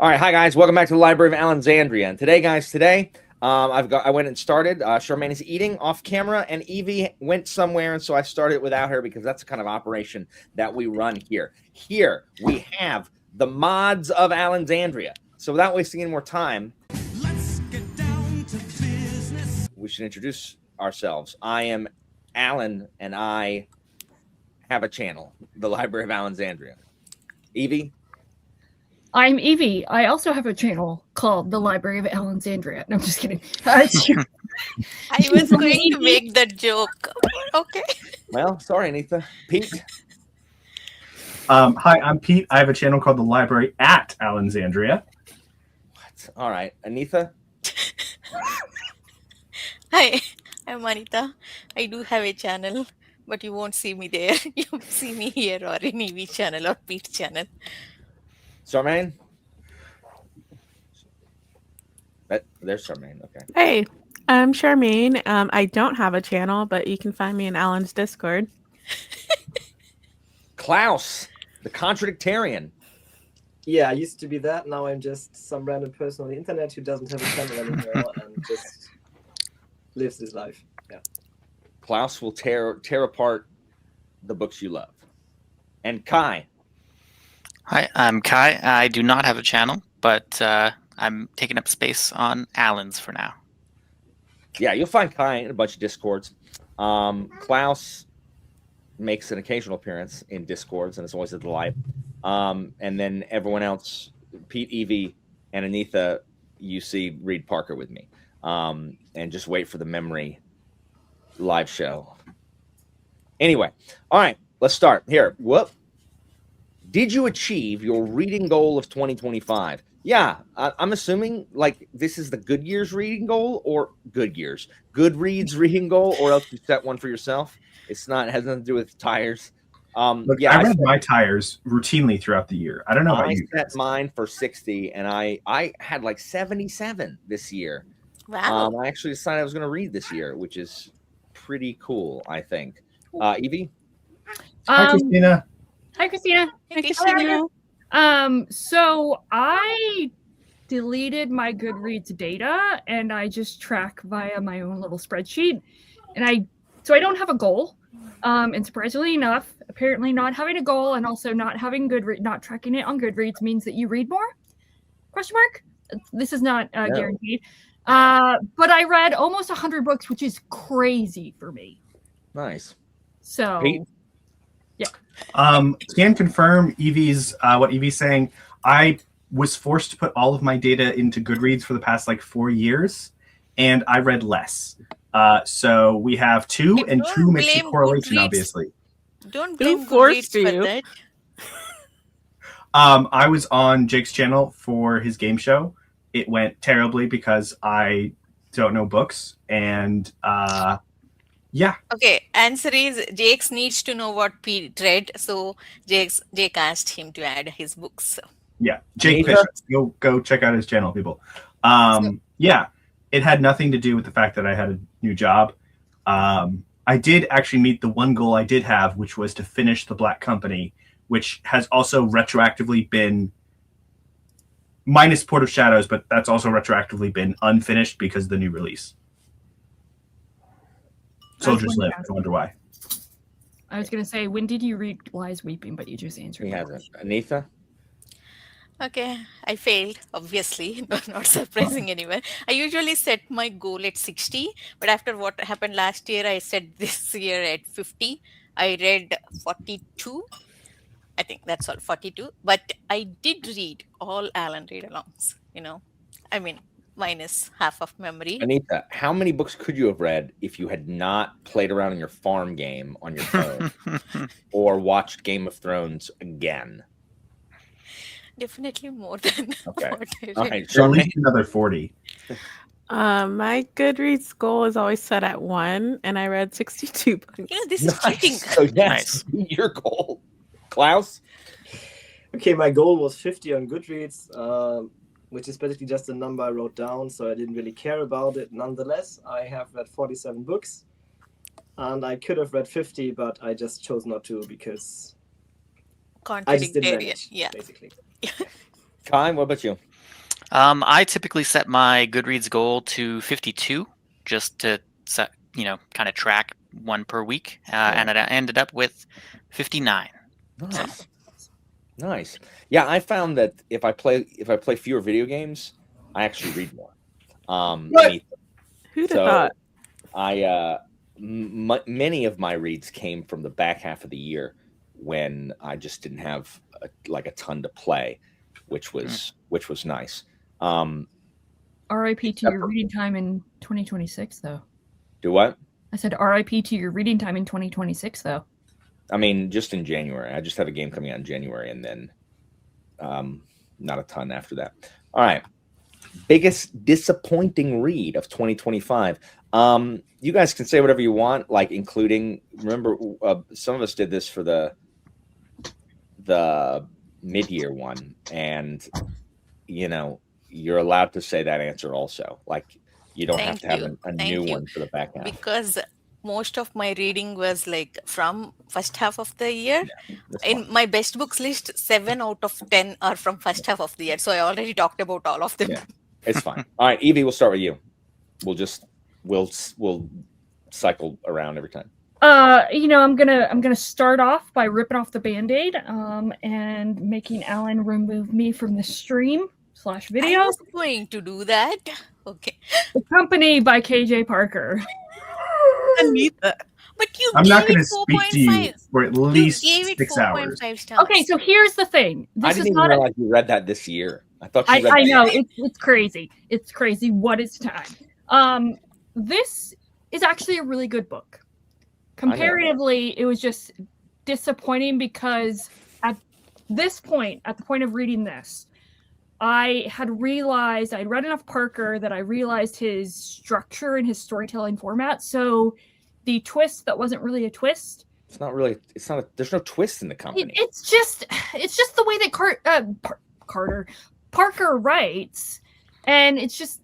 All right, hi guys, welcome back to the Library of Allenxandria. And today, guys, I went and started. Charmaine is eating off camera, and Evie went somewhere, and so I started without her because that's the kind of operation that we run here. Here we have the mods of Allenxandria. So without wasting any more time, let's get down to business. We should introduce ourselves. I am Alan, and I have a channel, the Library of Allenxandria. Evie. I'm Evie. I also have a channel called the Library of Allenxandria. No, I'm just kidding. I was going to make that joke. Okay. Well, sorry, Anita. Pete. Hi, I'm Pete. I have a channel called the Library at Allenxandria. What? All right, Anita. Hi, I'm Anita. I do have a channel, but you won't see me there. You'll see me here or in Evie channel or Pete's channel. Charmaine? There's Charmaine, okay. Hey, I'm Charmaine. I don't have a channel, but you can find me in Alan's Discord. Klaus, the contradictarian. Yeah, I used to be that. Now I'm just some random person on the internet who doesn't have a channel anymore and just lives his life. Yeah. Klaus will tear apart the books you love. And Kai. Hi, I'm Kai. I do not have a channel, but I'm taking up space on Alan's for now. Yeah, you'll find Kai in a bunch of Discords. Klaus makes an occasional appearance in Discords, and it's always a delight. And then everyone else, Pete, Evie, and Anita, you see read Parker with me. And just wait for the memory live show. Anyway, all right, let's start. Here, whoop. Did you achieve your reading goal of 2025? Yeah, I'm assuming like this is the Goodyear's reading goal or Goodreads reading goal, or else you set one for yourself. It's not, it has nothing to do with tires. Look, yeah, I read my tires routinely throughout the year. I don't know about you. I set mine for 60, and I had like 77 this year. Wow. I actually decided I was going to read this year, which is pretty cool, I think. Evie? Hi, Christina. Hi, Christina. Hey, Christina. So I deleted my Goodreads data and I just track via my own little spreadsheet. And I don't have a goal. And surprisingly enough, apparently not having a goal and also not having not tracking it on Goodreads means that you read more? Question mark? This is not guaranteed. But I read almost 100 books, which is crazy for me. Nice. So Pete? Can confirm Evie's what Evie's saying. I was forced to put all of my data into Goodreads for the past like 4 years, and I read less. So we have two, and two makes a correlation, Goodreads. Obviously. Don't blame forced Goodreads for you? that. I was on Jake's channel for his game show. It went terribly because I don't know books, and yeah. Okay, answer is Jake needs to know what Pete read, so Jake asked him to add his books. So. Yeah, Jake Anita? Fish. Go check out his channel, people. Yeah, it had nothing to do with the fact that I had a new job. I did actually meet the one goal I did have, which was to finish The Black Company, which has also retroactively been, minus Port of Shadows, but that's also retroactively been unfinished because of the new release. Soldiers Live. I wonder why. I was going to say, when did you read Lies Weeping? But you just answered. He hasn't. Anita? Okay, I failed, obviously. Not surprising anyone. I usually set my goal at 60, but after what happened last year, I set this year at 50. I read 42. I think that's all, 42. But I did read all Alan read-alongs, I mean, minus half of memory. Anita, how many books could you have read if you had not played around in your farm game on your phone or watched Game of Thrones again? Definitely more than Okay. what I read. All right, At Charmaine. least another 40. My Goodreads goal is always set at 1, and I read 62 books. This is cheating. So yes, your goal. Klaus? Okay, my goal was 50 on Goodreads, which is basically just a number I wrote down, so I didn't really care about it. Nonetheless, I have read 47 books, and I could have read 50, but I just chose not to because I just didn't Contradictarian. manage, Yeah. basically. Kai, what about you? I typically set my Goodreads goal to 52, just to set, kind of track one per week, and I ended up with 59. Nice. Nice. Yeah, I found that if I play fewer video games, I actually read more. What? Who'd have thought? Many of my reads came from the back half of the year when I just didn't have a ton to play, which was nice. RIP to your reading time in 2026, though. Do what? I said RIP to your reading time in 2026, though. I mean, just in January. I just have a game coming out in January, and then not a ton after that. All right. Biggest disappointing read of 2025. You guys can say whatever you want, like including. Remember, some of us did this for the mid-year one, and you're allowed to say that answer also. Like, you don't have to have a new one for the back half. Because most of my reading was like from first half of the year. In my best books list, 7 out of 10 are from first half of the year. So I already talked about all of them. Yeah, it's fine. All right, Evie, we'll start with you. We'll cycle around every time. I'm gonna start off by ripping off the Band-Aid, and making Alan remove me from the stream/video. I was going to do that. Okay. The Company by KJ Parker. Anita. But I'm not going to speak to you for at least 6 hours. Okay, so here's the thing. I didn't even realize you read that this year. I thought you read I know it's crazy. It's crazy. What is time? This is actually a really good book. Comparatively, it was just disappointing because at this point, at the point of reading this, I had realized I'd read enough Parker that I realized his structure and his storytelling format. So the twist that wasn't really a twist. There's no twist in The Company. It's just the way that Parker writes, and it's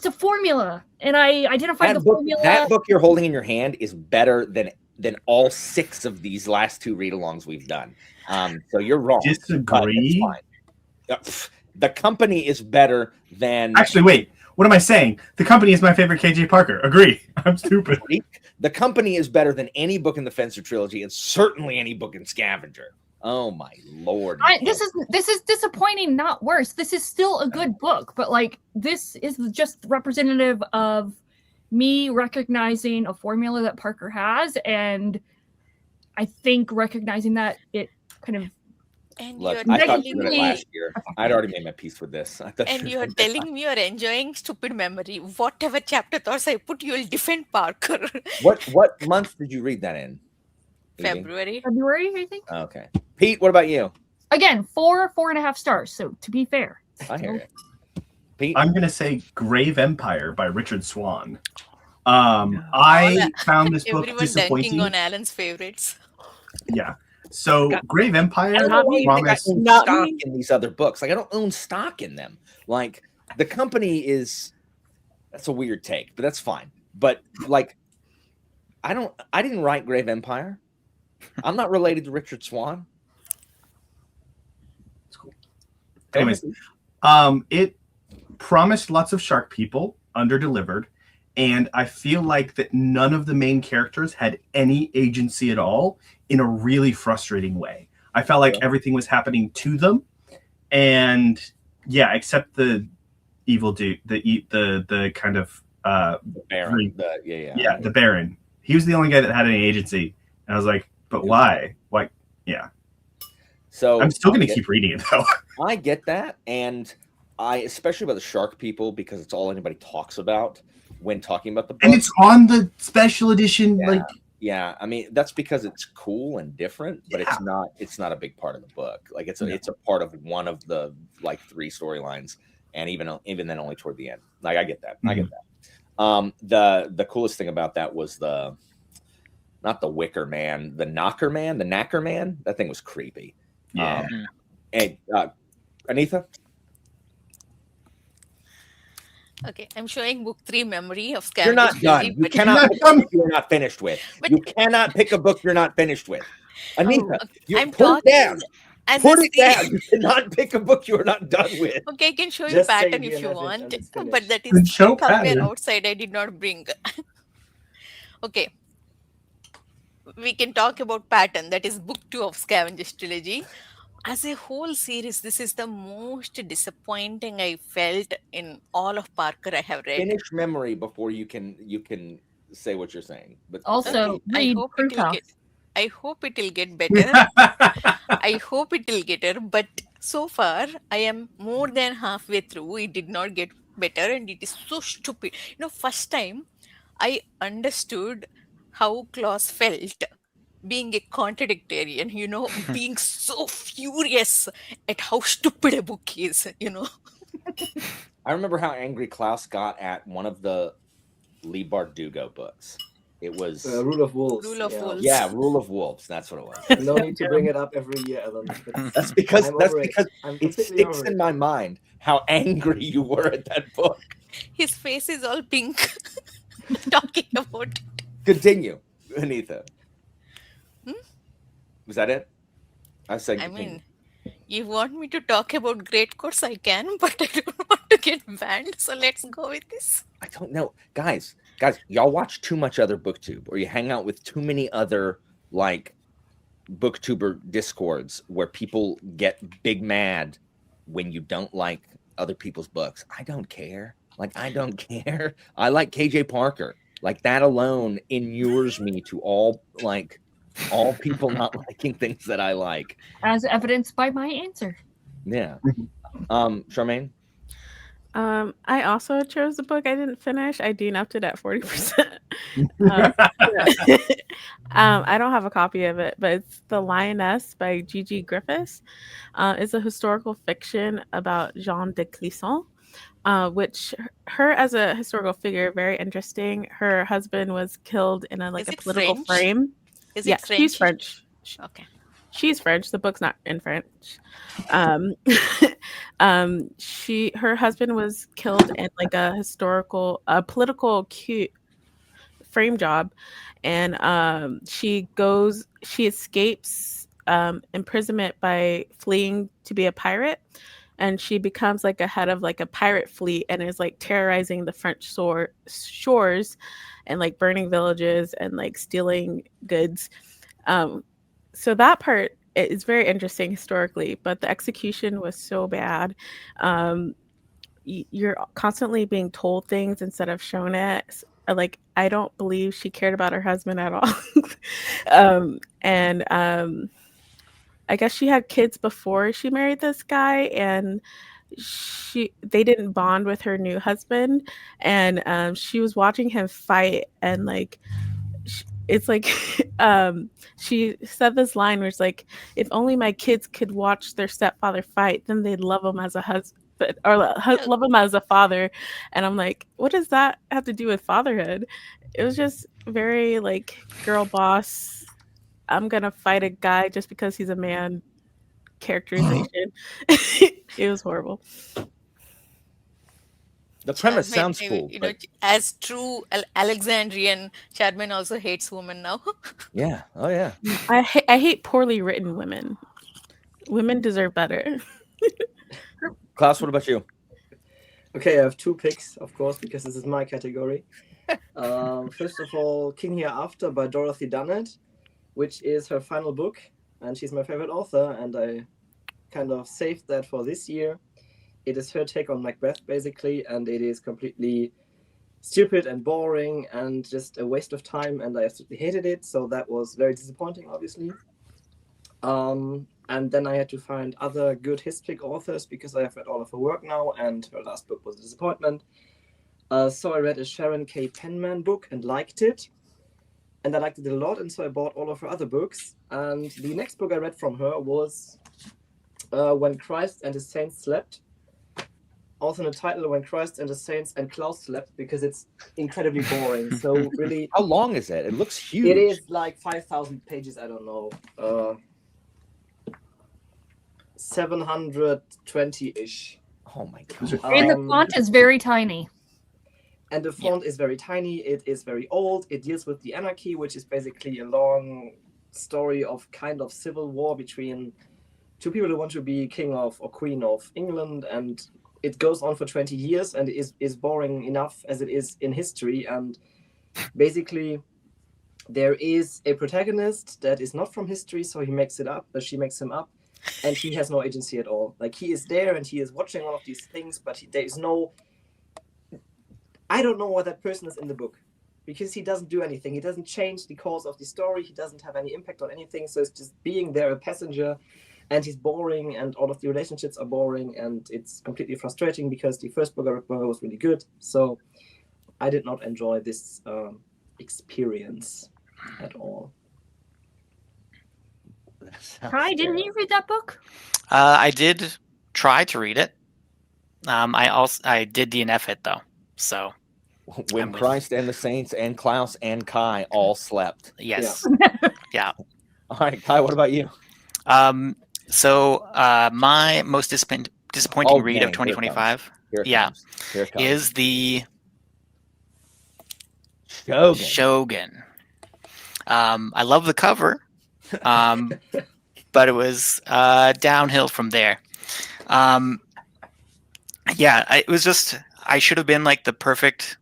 a formula, and I identified the formula. That book you're holding in your hand is better than all 6 of these last 2 read-alongs we've done. So you're wrong. Disagree. The Company is better than. Actually, wait. What am I saying? The Company is my favorite KJ Parker. Agree. I'm stupid. The Company is better than any book in the Fencer trilogy, and certainly any book in Scavenger. Oh my lord! This is disappointing, not worse. This is still a good book, but like this is just representative of me recognizing a formula that Parker has, and I think recognizing that it kind of. And look, I thought you read it last year. I'd already made my peace with this. And you're telling me you're enjoying Stupid Memory. Whatever chapter thoughts I put, you'll defend Parker. What month did you read that in? February, I think. Okay. Pete, what about you? Again, 4.5 stars. So to be fair. I hear you. Pete? I'm going to say Grave Empire by Richard Swan. I found this book everyone disappointing. dunking on Alan's favorites. Yeah. So Grave Empire promised stock in these other books. Like, I don't own stock in them. Like, The Company is, that's a weird take, but that's fine. But like, I didn't write Grave Empire. I'm not related to Richard Swan. It's cool. Anyways, it promised lots of shark people, underdelivered, and I feel like that none of the main characters had any agency at all in a really frustrating way. I felt like everything was happening to them, and yeah, except the evil dude, the kind of the Baron. The Baron. He was the only guy that had any agency, and I was like, but why? Why? Yeah. So I'm still going to keep reading it though. I get that, and I especially about the shark people because it's all anybody talks about when talking about the book. And it's on the special edition, Yeah, I mean that's because it's cool and different, but it's not a big part of the book. Like it's a part of one of the like 3 storylines, and even then only toward the end. Like I get that. Mm-hmm. I get that. The coolest thing about that was not the Wicker Man, the Knocker Man, the Knacker Man. That thing was creepy. Yeah. And Anita? Okay, I'm showing book 3 Memory of Scavenger. You're not done. You cannot pick a book you're not finished with. You cannot pick a book you're not finished with. Anita, you put it down. as Put a it down. You cannot pick a book you are not done with. Okay, I can show you Just say pattern if you DNF it want, and it's but finished. that Then is show somewhere pattern. outside I did not bring. Okay, we can talk about pattern. That is book 2 of Scavenger's trilogy. As a whole series, this is the most disappointing I felt in all of Parker I have read. Finish memory before you can say what you're saying. But Also, Okay, I read hope Proof it will House. get. I hope it will get better. I hope it will get better. But so far, I am more than halfway through. It did not get better, and it is so stupid. First time I understood how Klaus felt being a contradictarian, being so furious at how stupid a book is. I remember how angry Klaus got at one of the Lee Bardugo books. It was Rule of Wolves. Rule of Wolves. yeah, Rule of Wolves. That's what it was. No need to bring it up every year, Alan. That's because I'm that's over it. because I'm it completely sticks over in it. my mind how angry you were at that book. His face is all pink talking about it. Continue, Anita. Hmm? Was that it? I said. I continue. mean, you want me to talk about great course, I can, but I don't want to get banned. So let's go with this. I don't know, guys, y'all watch too much other booktube, or you hang out with too many other like booktuber discords where people get big mad when you don't like other people's books. I don't care. I don't care. I like KJ Parker. That alone inures me to all people not liking things that I like. As evidenced by my answer. Yeah. Charmaine? I also chose the book I didn't finish. I DNF'd it at 40%. I don't have a copy of it, but it's The Lioness by Gigi Griffiths. It's a historical fiction about Jeanne de Clisson, which her as a historical figure, very interesting. Her husband was killed in a political French? frame. Is Yeah, it French? she's French. Okay. She's French. The book's not in French. Her husband was killed in a political frame job, and she escapes imprisonment by fleeing to be a pirate, and she becomes a head of a pirate fleet and is terrorizing the French shores and burning villages and stealing goods. So that part is very interesting historically, but the execution was so bad. You're constantly being told things instead of shown it. I don't believe she cared about her husband at all. I guess she had kids before she married this guy, and they didn't bond with her new husband, and she was watching him fight, and it's she said this line where it's if only my kids could watch their stepfather fight, then they'd love him as a husband or love him as a father. And I'm what does that have to do with fatherhood? It was just very girl boss, I'm gonna fight a guy just because he's a man characterization. It was horrible. The premise Charmaine, sounds cool. As true Alexandrian, Charmaine also hates women now. Yeah. Oh yeah. I hate poorly written women. Women deserve better. Klaus, what about you? Okay, I have 2 picks, of course, because this is my category. First of all, King Hereafter by Dorothy Dunnett, which is her final book, and she's my favorite author, and I kind of saved that for this year. It is her take on Macbeth, basically, and it is completely stupid and boring and just a waste of time, and I absolutely hated it, so that was very disappointing, obviously. And then I had to find other good historic authors because I have read all of her work now, and her last book was a disappointment. So I read a Sharon K. Penman book and liked it, and I liked it a lot, and so I bought all of her other books. And the next book I read from her was When Christ and His Saints Slept. Also in the title, When Christ and the Saints and Klaus Slept, because it's incredibly boring. So really, how long is it? It looks huge. It is 5,000 pages. I don't know, 720-ish. Oh my god! And the font is very tiny. And the font is very tiny. It is very old. It deals with the anarchy, which is basically a long story of kind of civil war between two people who want to be king of or queen of England, and it goes on for 20 years, and is boring enough as it is in history. And basically, there is a protagonist that is not from history, so he makes it up, but she makes him up, and he has no agency at all. Like, he is there and he is watching all of these things, but there is no. I don't know what that person is in the book, because he doesn't do anything. He doesn't change the course of the story. He doesn't have any impact on anything. So it's just being there, a passenger, and he's boring, and all of the relationships are boring, and it's completely frustrating because the first book I read was really good. So I did not enjoy this experience at all. Kai, didn't you read that book? I did try to read it. I did DNF it though. So when Christ and the saints and Klaus and Kai all slept. yes, yeah. All right, Kai, what about you? So my most disappointing read of 2025, is the Shogun. I love the cover, but it was downhill from there. It was just, I should have been like the perfect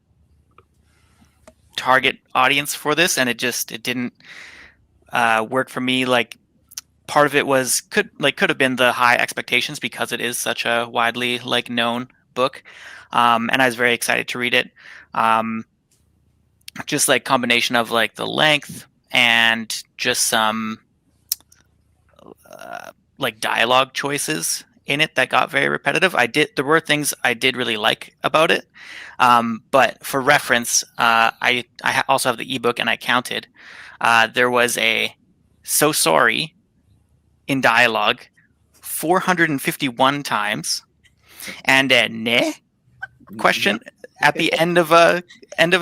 target audience for this, and it didn't work for me. Like, part of it was could have been the high expectations because it is such a widely like known book, and I was very excited to read it. Just like combination of like the length and just some like dialogue choices in it that got very repetitive. There were things I did really like about it, but for reference, I also have the ebook, and I counted. There was a "so sorry" in dialogue 451 times, and a "ne" question at the end of a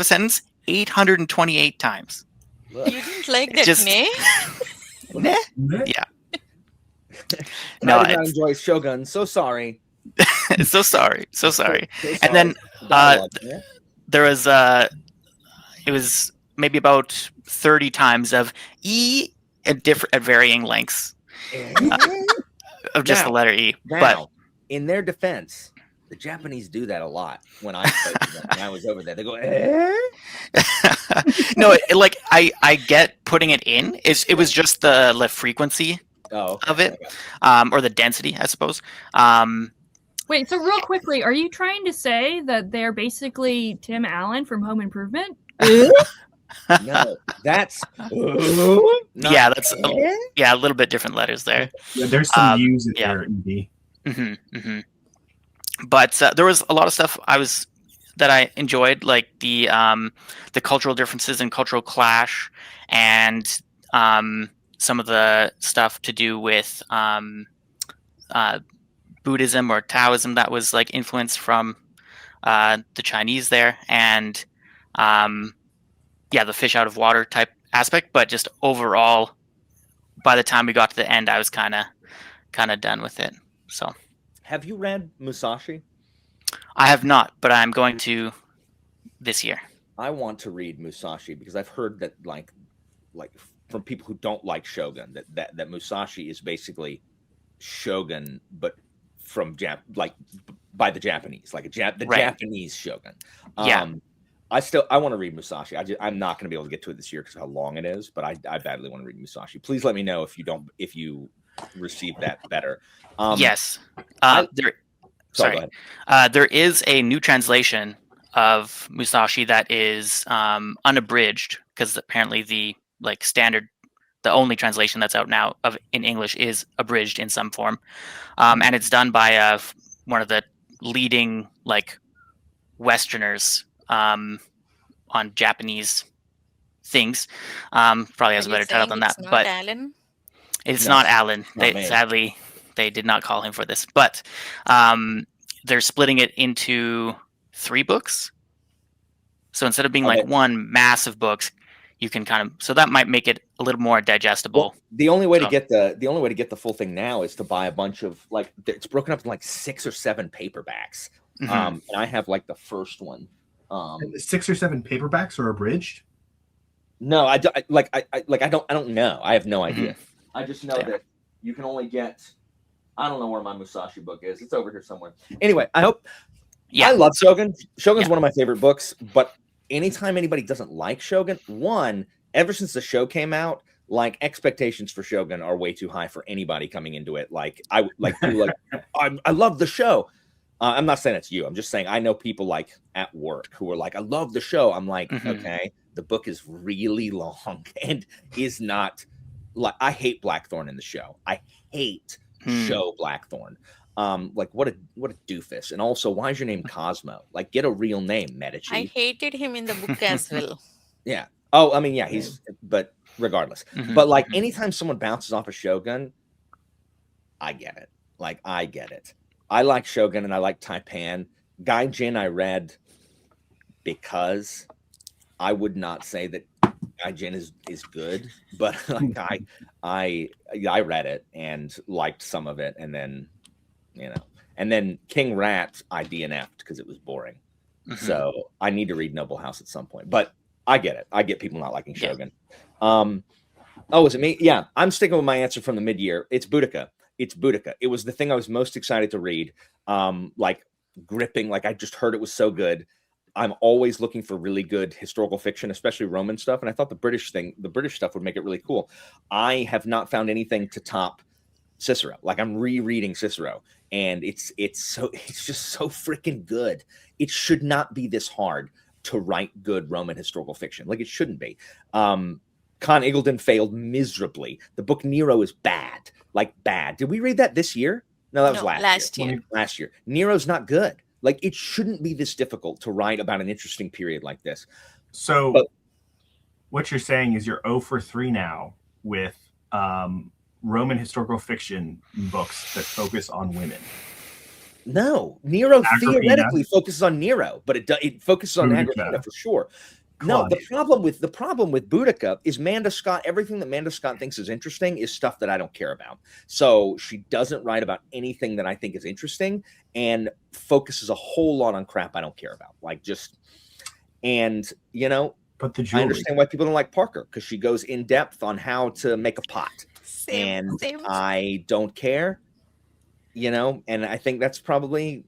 sentence 828 times. You didn't like that "ne"? "Ne"? Yeah. No, I did not enjoy Shogun. So sorry. so sorry. And then there was it was maybe about 30 times of E at varying lengths of just the letter E. But in their defense, the Japanese do that a lot. When I was over there, they go, No, I get putting it in. It was just the frequency of it, or the density, I suppose. Wait, so real quickly, are you trying to say that they're basically Tim Allen from Home Improvement? No, that's that's a little bit different letters there. Yeah, there's some U's in there, ED. But there was a lot of stuff that I enjoyed, like the cultural differences and cultural clash, and some of the stuff to do with Buddhism or Taoism that was like influenced from the Chinese there, and the fish out of water type aspect. But just overall, by the time we got to the end, I was kind of done with it. So, have you read Musashi? I have not, but I'm going to this year. I want to read Musashi because I've heard that like from people who don't like Shogun that Musashi is basically Shogun, but from by the Japanese, like Japanese Shogun. I want to read Musashi. I'm not going to be able to get to it this year because of how long it is, but I badly want to read Musashi. Please let me know if you receive that better. Yes. There is a new translation of Musashi that is unabridged, because apparently the only translation that's out now in English is abridged in some form, and it's done by one of the leading Westerners on Japanese things. Probably has a better title than that, but Alan? It's not Alan. Sadly, they did not call him for this, but they're splitting it into 3 books. So instead of being one massive book, you can so that might make it a little more digestible. Well, the only way to get the full thing now is to buy a bunch of it's broken up in 6 or 7 paperbacks. And I have the first one. 6 or 7 paperbacks are abridged? No, I don't know. I have no idea. I just know that you can only get I don't know where my Musashi book is. It's over here somewhere. Anyway, I hope. Yeah. I love Shogun. Shogun's Yeah. one of my favorite books. But anytime anybody doesn't like Shogun, one, ever since the show came out, like expectations for Shogun are way too high for anybody coming into it. Like I love the show. I'm not saying it's you. I'm just saying I know people like at work who are like, I love the show. I'm like, okay, the book is really long and is not like I hate Blackthorn in the show. I hate show Blackthorn. Like what a doofus. And also, why is your name Cosmo? Like, get a real name, Medici. I hated him in the book as well. Yeah. Oh, I mean, yeah, but regardless. But like anytime someone bounces off a Shogun, I get it. Like, I get it. I like Shogun and I like Taipan. Gaijin I read because I would not say that Gaijin is good, but like I read it and liked some of it, and then and then King Rat I DNF'd because it was boring. So I need to read Noble House at some point. But I get it. I get people not liking Shogun. Oh, is it me? Yeah, I'm sticking with my answer from the mid-year. It's Boudica. It's Boudica. It was the thing I was most excited to read. Like gripping. Like I just heard it was so good. I'm always looking for really good historical fiction, especially Roman stuff. And I thought the British stuff would make it really cool. I have not found anything to top Cicero. Like I'm rereading Cicero, and it's just so freaking good. It should not be this hard to write good Roman historical fiction. Like it shouldn't be. Con Eagledon failed miserably. The book Nero is bad. Like bad. Did we read that this year? No, that was last year. Last year. Nero's not good. Like it shouldn't be this difficult to write about an interesting period like this. So what you're saying is you're 0 for 3 now with Roman historical fiction books that focus on women. No, Nero Agrippina. Theoretically focuses on Nero, but it focuses on Agrippina for sure. No, the problem with Boudica is Manda Scott. Everything that Manda Scott thinks is interesting is stuff that I don't care about. So she doesn't write about anything that I think is interesting and focuses a whole lot on crap I don't care about. Like just, and but the jewelry. I understand why people don't like Parker because she goes in depth on how to make a pot, and I don't care. And I think that's probably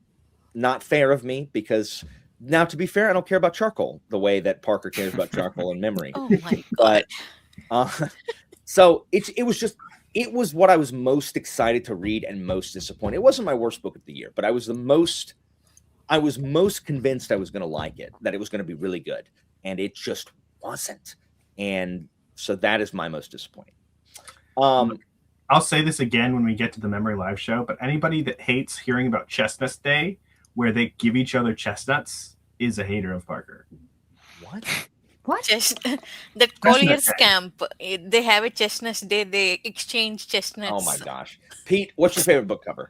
not fair of me because now, to be fair, I don't care about charcoal the way that Parker cares about charcoal and memory. Oh my God. But so it was what I was most excited to read and most disappointed. It wasn't my worst book of the year, but I was most convinced I was going to like it, that it was going to be really good, and it just wasn't. And so that is my most disappointing. I'll say this again when we get to the Memory Live show, but anybody that hates hearing about Chestnut Day, where they give each other chestnuts, is a hater of Parker. What? The Collier's camp, they have a Chestnut Day. They exchange chestnuts. Oh my gosh, Pete, what's your favorite book cover?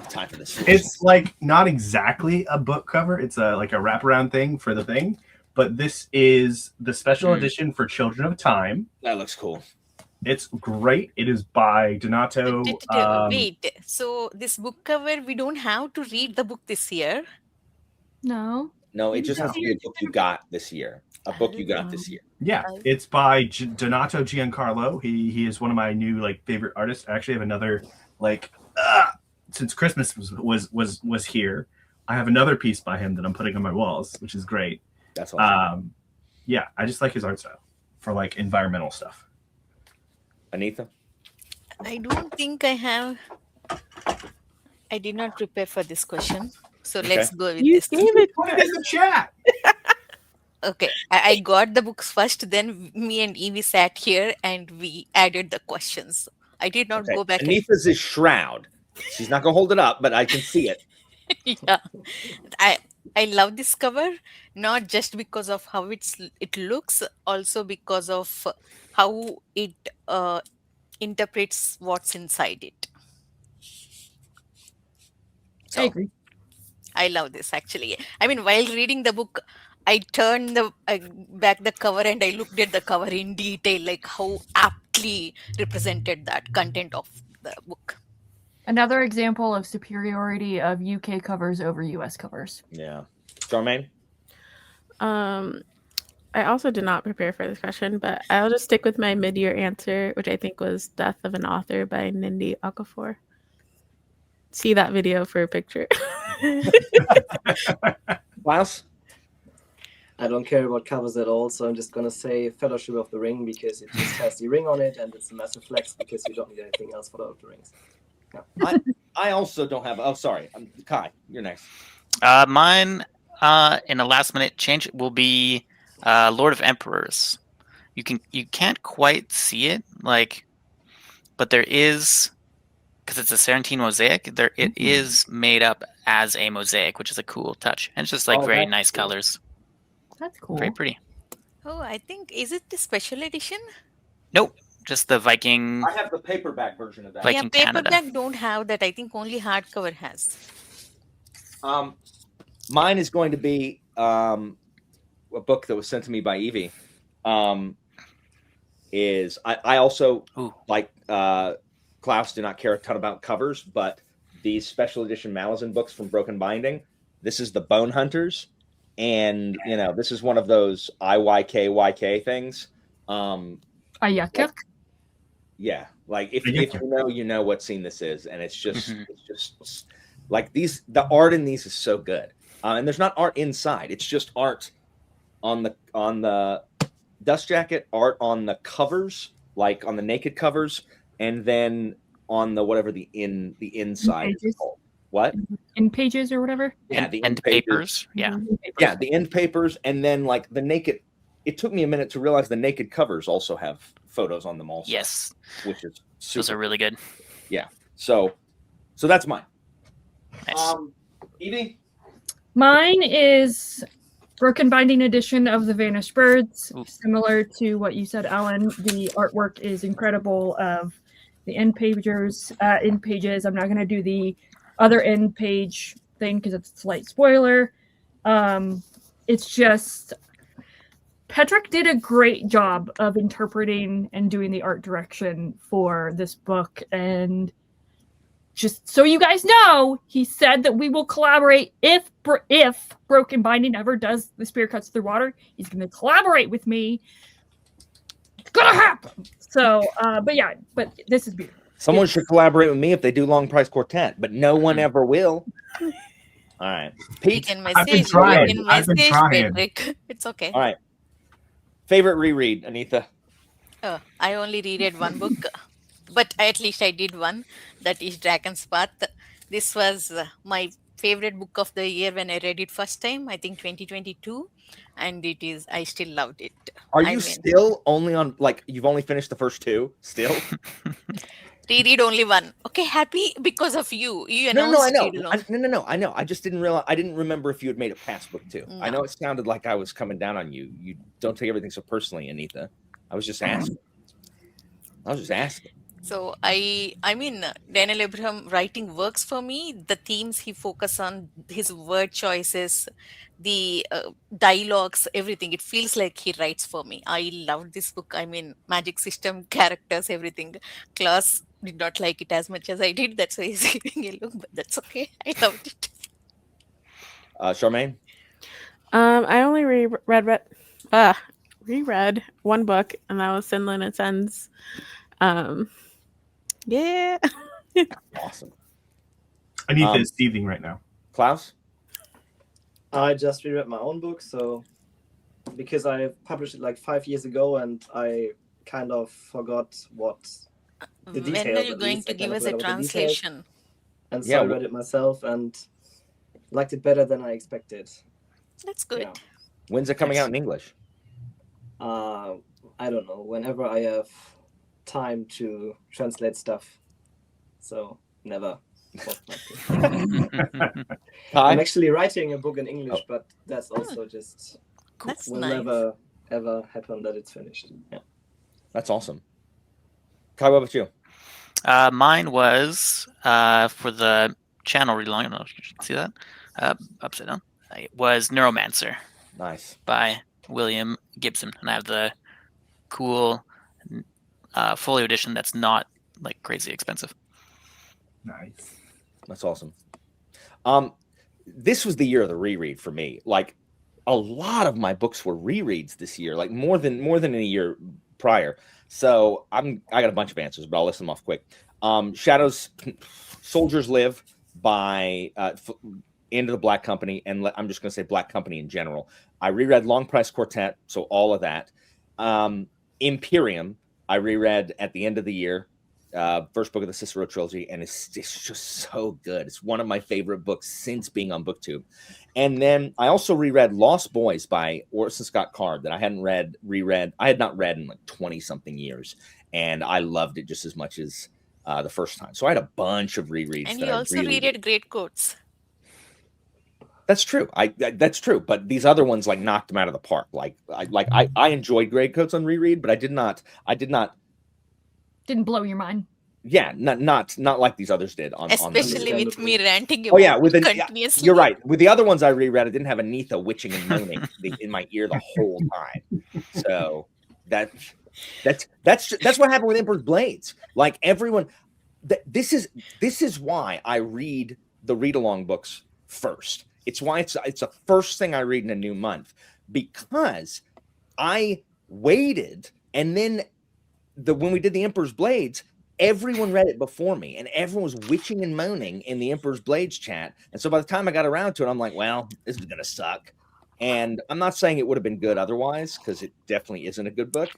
Time for this. It's like not exactly a book cover. It's like a wraparound thing for the thing, but this is the special edition for Children of Time. That looks cool. It's great. It is by Donato. Wait, so this book cover, we don't have to read the book this year? No, it just has to be a book you got this year. A book you got this year. Yeah, it's by Donato Giancarlo. He is one of my new favorite artists. I actually have another since Christmas was here. I have another piece by him that I'm putting on my walls, which is great. That's awesome. Yeah, I just like his art style for environmental stuff. Anita? I don't think I have. I did not prepare for this question. So let's go with this. You gave it Put it in the chat. Okay. I got the books first, then me and Evie sat here and we added the questions. I did not go back. Anita's is Shroud. She's not going to hold it up, but I can see it. Yeah. I love this cover, not just because of how it looks, also because of how it interprets what's inside it. So, I agree. I love this actually. I mean, while reading the book, I turned back the cover and I looked at the cover in detail, like how aptly represented that content of the book. Another example of superiority of UK covers over US covers. Yeah. Charmaine? I also did not prepare for this question, but I'll just stick with my mid-year answer, which I think was Death of an Author by Nindi Okafor. see that video for a picture. Klaus? I don't care about covers at all, so I'm just gonna say Fellowship of the Ring because it just has the ring on it, and it's a massive flex because you don't need anything else for Lord of the Rings. I also don't have. Oh, sorry, Kai, you're next. Mine, in a last minute change, will be Lord of Emperors. You can't quite see it, like, but there is, because it's a Serentine mosaic. It is made up as a mosaic, which is a cool touch, and it's just like very nice colors. That's cool. Very pretty. Oh, I think, is it the special edition? Nope, just the Viking. I have the paperback version of that. Viking Yeah, Canada. paperback don't have that. I think only hardcover has. Mine is going to be a book that was sent to me by Evie. I also like Klaus, do not care a ton about covers, but these special edition Malazan books from Broken Binding. This is the Bone Hunters, and this is one of those IYK things. Ayakuk? Yeah, like if you know what scene this is, and it's just like the art in these is so good, and there's not art inside; it's just art on the dust jacket, art on the covers, like on the naked covers, and then on the whatever the inside is called. What? In pages or whatever? Yeah, the end papers. Yeah. Yeah, the end papers, and then like the naked. It took me a minute to realize the naked covers also have photos on them also. Yes. Which is super. Those are really good. Yeah. So that's mine. Nice. Evie? Mine is Broken Binding edition of The Vanished Birds. Ooh. Similar to what you said, Alan. The artwork is incredible of the end pages. I'm not going to do the other end page thing because it's a slight spoiler. It's just Petrick did a great job of interpreting and doing the art direction for this book. And just so you guys know, he said that we will collaborate if Broken Binding ever does The Spear Cuts Through Water. He's going to collaborate with me. It's going to happen. So, but this is beautiful. Someone should collaborate with me if they do Long Price Quartet, but no one ever will. All right. Pete? You can I've been message, trying. you can I've been message trying. Patrick. It's okay. All right. Favorite reread, Anita? I only reread one book, but at least I did one. That is Dragon's Path. This was my favorite book of the year when I read it first time, I think 2022. And I still loved it. Are you still only on, like, you've only finished the first two still? Reread only one. Okay, happy because of you. You No, announced I know. it. No, I know. I just didn't realize. I didn't remember if you had made it past book two. No. I know it sounded like I was coming down on you. You don't take everything so personally, Anita. I was just asking. So I mean, Daniel Abraham writing works for me. The themes he focus on, his word choices, the dialogues, everything. It feels like he writes for me. I loved this book. I mean, magic system, characters, everything. Klaus did not like it as much as I did. That's why he's giving a look, but that's okay. I loved it. Charmaine? I only reread one book, and that was Sinlin and Sons. Yeah. Awesome. Anita is seething right now. Klaus? I just reread my own book, so because I published it like 5 years ago, and I kind of forgot what the details. When are you at going least. to I give kind of us a forgot about the details. translation? And so I read it myself and liked it better than I expected. That's good. Yeah. When's it coming out in English? I don't know. Whenever I have time to translate stuff. So never. I'm actually writing a book in English, but that's also just will never ever happen that it's finished. Yeah. That's awesome. Kai, what about you? Mine was for the channel read along. I don't know if you can see that upside down. It was Neuromancer. Nice. By William Gibson, and I have the cool folio edition that's not like crazy expensive. Nice. That's awesome. This was the year of the reread for me. Like a lot of my books were rereads this year, like more than a year prior. So I got a bunch of answers, but I'll list them off quick. Shadows, Soldiers Live by Into the Black Company, and I'm just going to say Black Company in general. I reread Long Price Quartet, so all of that. Imperium, I reread at the end of the year, first book of the Cicero trilogy, and it's just so good. It's one of my favorite books since being on BookTube. And then I also reread Lost Boys by Orson Scott Card that I hadn't reread. I had not read in like 20 something years, and I loved it just as much as the first time. So I had a bunch of rereads. And that you I also really reread Great Coats. That's true. That's true. But these other ones like knocked them out of the park. I enjoyed Grey Coats on reread, but I did not Didn't blow your mind. Yeah, not like these others did on Especially on with me ranting Oh about yeah, with it the continuously. you're right. With the other ones I reread, I didn't have Anitha witching and moaning in my ear the whole time. So that's what happened with Emperor's Blades. Like everyone, this is why I read the read along books first. It's why it's the first thing I read in a new month, because I waited, and then when we did the Emperor's Blades, everyone read it before me, and everyone was witching and moaning in the Emperor's Blades chat. And so by the time I got around to it, I'm like, well, this is gonna suck. And I'm not saying it would have been good otherwise, because it definitely isn't a good book,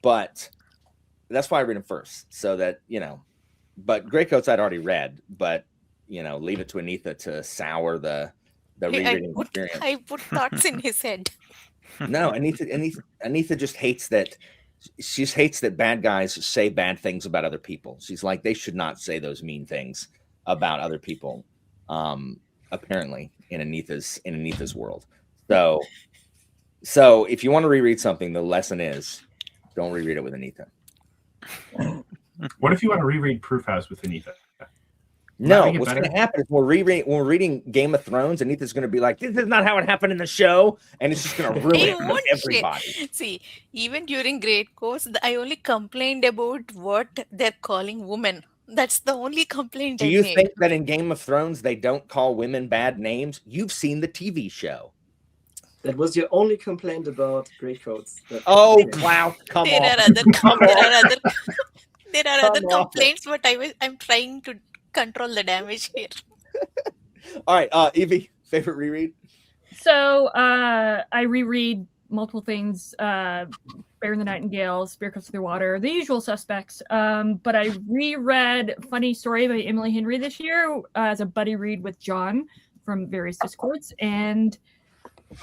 but that's why I read them first, so that But Grey Coats I'd already read, but leave it to Anitha to sour the rereading experience. I put thoughts in his head. No, Anitha just hates that. She just hates that bad guys say bad things about other people. She's like, they should not say those mean things about other people. Apparently, in Anitha's world. So if you want to reread something, the lesson is, don't reread it with Anitha. What if you want to reread Proof House with Anitha? No, what's going to happen is when we're reading Game of Thrones, Anita's going to be like, this is not how it happened in the show, and it's just going to ruin it for everybody. See, even during Great Course, I only complained about what they're calling women. That's the only complaint I made. Do you think that in Game of Thrones they don't call women bad names? You've seen the TV show. That was your only complaint about Great Coats. Oh, Klaus, come on. There are other complaints, but I'm trying to control the damage here. All right, Evie, favorite reread? So I reread multiple things: Bear and the Nightingale, Spirit Comes Through Water, the usual suspects. But I reread Funny Story by Emily Henry this year as a buddy read with John from various Discords, and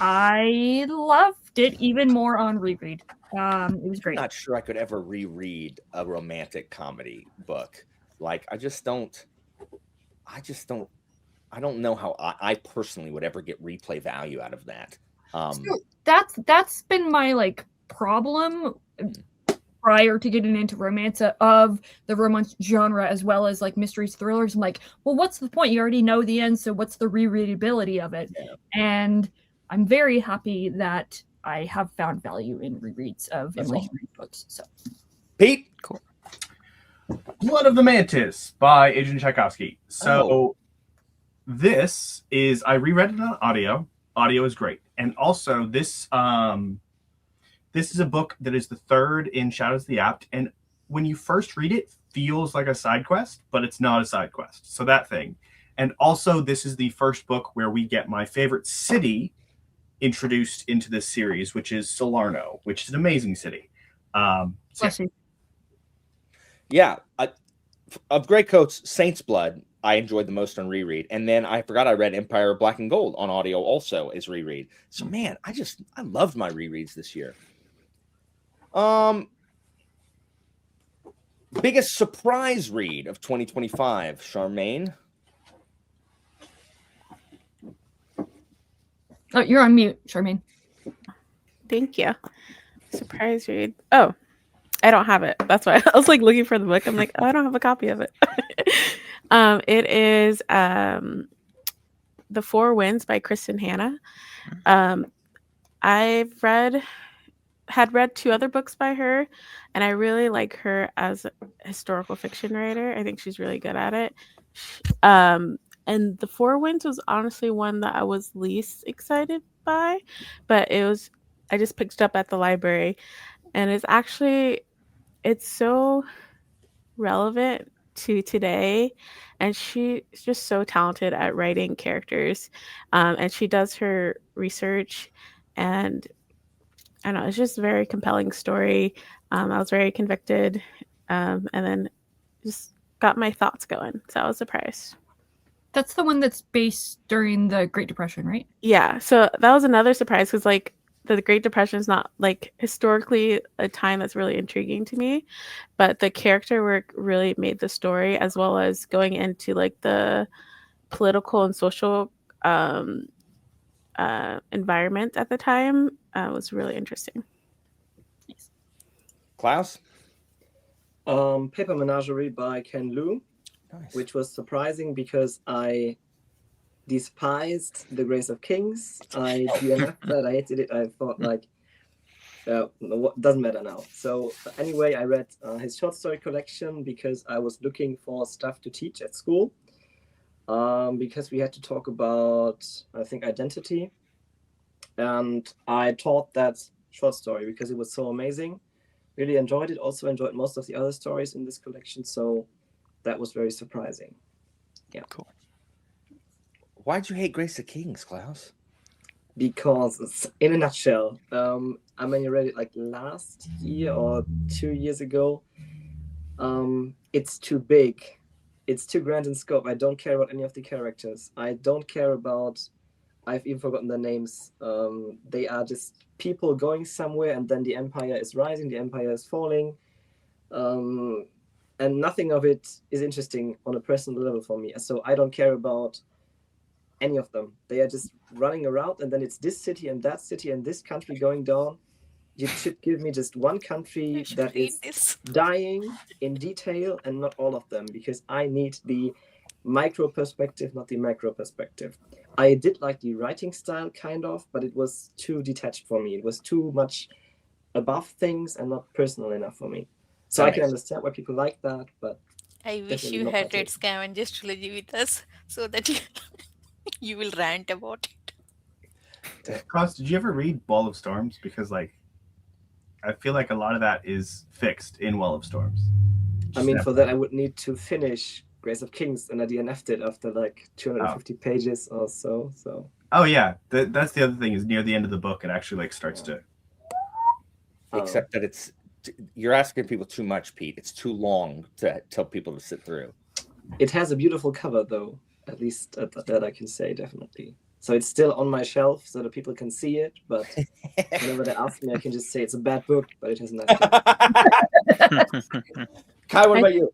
I loved it even more on reread. It was great. I'm not sure I could ever reread a romantic comedy book. Like, I don't know how I personally would ever get replay value out of that. That's been my problem prior to getting into romance of the romance genre, as well as mysteries, thrillers. I'm like, well, what's the point? You already know the end, so what's the rereadability of it? Yeah. And I'm very happy that I have found value in rereads of Emily Henry books. So, Pete, cool. Blood of the Mantis by Adrian Tchaikovsky. So this is, I reread it on audio. Audio is great. And also this is a book that is the third in Shadows of the Apt. And when you first read it, feels like a side quest, but it's not a side quest. So that thing. And also this is the first book where we get my favorite city introduced into this series, which is Salerno, which is an amazing city. Yeah, of Grey Coats, Saint's Blood, I enjoyed the most on reread, and then I forgot I read Empire of Black and Gold on audio also as reread. So man, I loved my rereads this year. Biggest surprise read of 2025, Charmaine. Oh, you're on mute, Charmaine. Thank you. Surprise read. Oh, I don't have it. That's why I was looking for the book. I'm like, oh, I don't have a copy of it. It is The Four Winds by Kristen Hanna. I've had read two other books by her, and I really like her as a historical fiction writer. I think she's really good at it. And The Four Winds was honestly one that I was least excited by, but I just picked it up at the library, and it's so relevant to today, and she's just so talented at writing characters, and she does her research, and I don't know, it's just a very compelling story. I was very convicted, and then just got my thoughts going, so I was surprised. That's the one that's based during the Great Depression, right? Yeah, so that was another surprise because like the Great Depression is not like historically a time that's really intriguing to me, but the character work really made the story, as well as going into like the political and social environment at the time was really interesting. Klaus? Paper Menagerie by Ken Liu, Nice. which was surprising because I despised The Grace of Kings. I DNF'd that. I hated it. I thought like, doesn't matter now. So anyway, I read his short story collection because I was looking for stuff to teach at school. Because we had to talk about, I think, identity. And I taught that short story because it was so amazing. Really enjoyed it. Also enjoyed most of the other stories in this collection. So that was very surprising. Yeah. Cool. Why'd you hate Grace of Kings, Klaus? Because, in a nutshell, I mean, you read it like last year or 2 years ago. It's too big. It's too grand in scope. I don't care about any of the characters. I don't care about, I've even forgotten their names. They are just people going somewhere, and then the empire is rising, the empire is falling. And nothing of it is interesting on a personal level for me. So I don't care about any of them. They are just running around, and then it's this city and that city and this country going down. You should give me just one country that is dying in detail and not all of them, because I need the micro perspective, not the macro perspective. I did like the writing style, kind of, but it was too detached for me. It was too much above things and not personal enough for me. So I can understand why people like that, but I wish you had read Scavenger's trilogy with us so that you will rant about it. Klaus, did you ever read Wall of Storms? Because like, I feel like a lot of that is fixed in Wall of Storms. I mean, for that I would need to finish Grace of Kings, and I DNF'd it after like 250 pages or so. So. Oh yeah, that's the other thing, is near the end of the book it actually like starts to. Except that you're asking people too much, Pete. It's too long to tell people to sit through. It has a beautiful cover, though. At least that I can say, definitely. So it's still on my shelf so that people can see it. But whenever they ask me, I can just say it's a bad book, but it has a nice cover. Kai, what about you?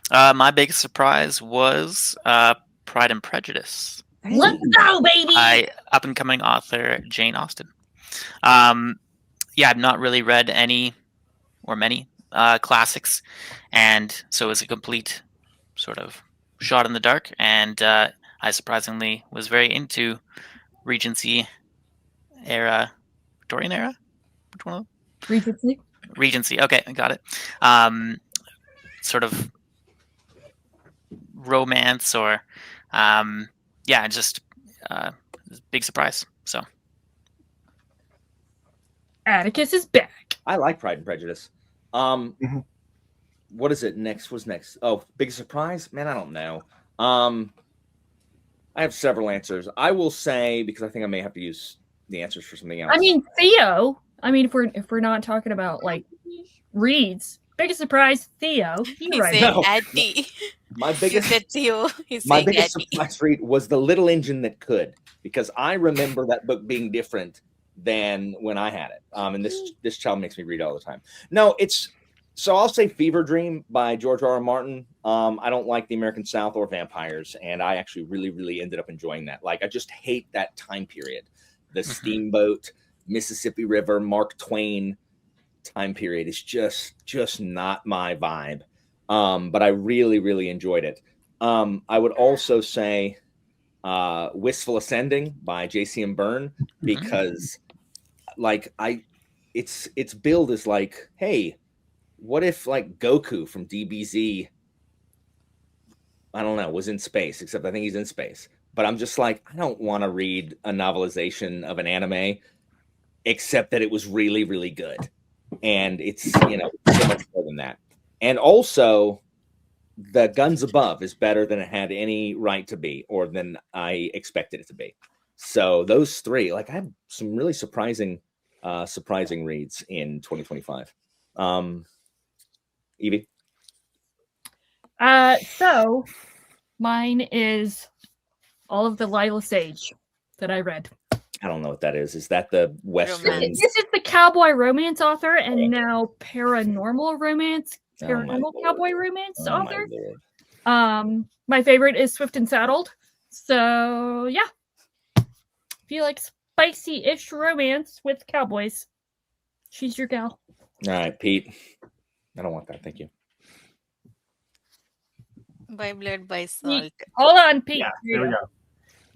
My biggest surprise was Pride and Prejudice. Let's go, baby! By up-and-coming author Jane Austen. Yeah, I've not really read any or many classics, and so it was a complete sort of shot in the dark, and I surprisingly was very into Regency era, Victorian era? Which one? Regency. Regency, okay, I got it. Sort of romance or, yeah, just big surprise, so. Atticus is back. I like Pride and Prejudice. What is it next? What's next? Oh, big surprise? Man, I don't know. I have several answers. I will say, because I think I may have to use the answers for something else. I mean, Theo. I mean, if we're not talking about like reads, biggest surprise, Theo. He Right. said No. Addy. My biggest You said Theo. He's my saying biggest Addy. surprise read was The Little Engine That Could, because I remember that book being different than when I had it. And this child makes me read all the time. No, so I'll say Fever Dream by George R.R. Martin. I don't like the American South or vampires, and I actually really, really ended up enjoying that. Like, I just hate that time period. The steamboat, Mississippi River, Mark Twain time period is just not my vibe. But I really, really enjoyed it. I would also say Wistful Ascending by J.C.M. Byrne, because like its build is like, hey, what if like Goku from DBZ, I don't know, was in space, except I think he's in space. But I'm just like, I don't want to read a novelization of an anime, except that it was really, really good. And it's, so much more than that. And also, The Guns Above is better than it had any right to be, or than I expected it to be. So those three, like, I have some really surprising reads in 2025. Evie? So mine is all of the Lila Sage that I read. I don't know what that is. Is that the Western? Romance. This is the cowboy romance author and now paranormal Lord. cowboy romance Oh, my author. Lord. My favorite is Swift and Saddled. So yeah, if you like spicy-ish romance with cowboys, she's your gal. All right, Pete. I don't want that. Thank you. By blood, by salt. Hold on, Pete. Yeah, there we go.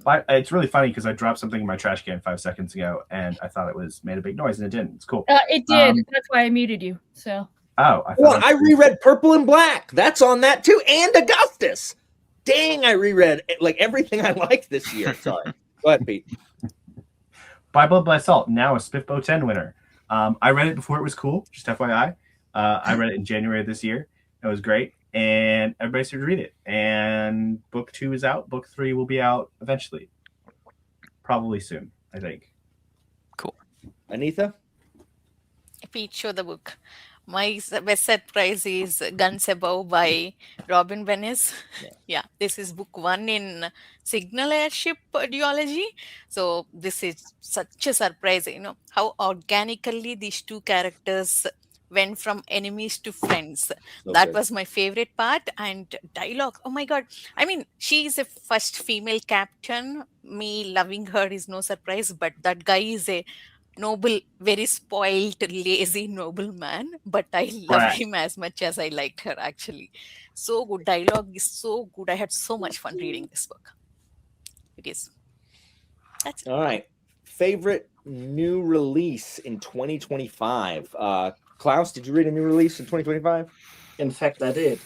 But it's really funny because I dropped something in my trash can 5 seconds ago, and I thought it was made a big noise, and it didn't. It's cool. It did. That's why I muted you. So. Oh, Well, I reread Purple and Black. That's on that too, and Augustus. Dang, I reread like everything I liked this year. Sorry. Go ahead, Pete. By Blood by Salt, now a Spiffbo 10 winner. I read it before it was cool, just FYI. I read it in January of this year. It was great, and everybody should read it. And book 2 is out. Book 3 will be out eventually. Probably soon, I think. Cool. Anita? Pete, show the book. My best surprise is Guns Above by Robin Venice. Yeah, this is book 1 in Signal Airship duology. So this is such a surprise, you know, how organically these two characters went from enemies to friends. That was my favorite part. And dialogue, oh my god. I mean, she is a first female captain. Me loving her is no surprise, but that guy is a noble, very spoiled, lazy nobleman, but I love him as much as I liked her, actually. So good. Dialogue is so good. I had so much fun reading this book. It is. That's it. All right. Favorite new release in 2025? Klaus, did you read a new release in 2025? In fact, I did.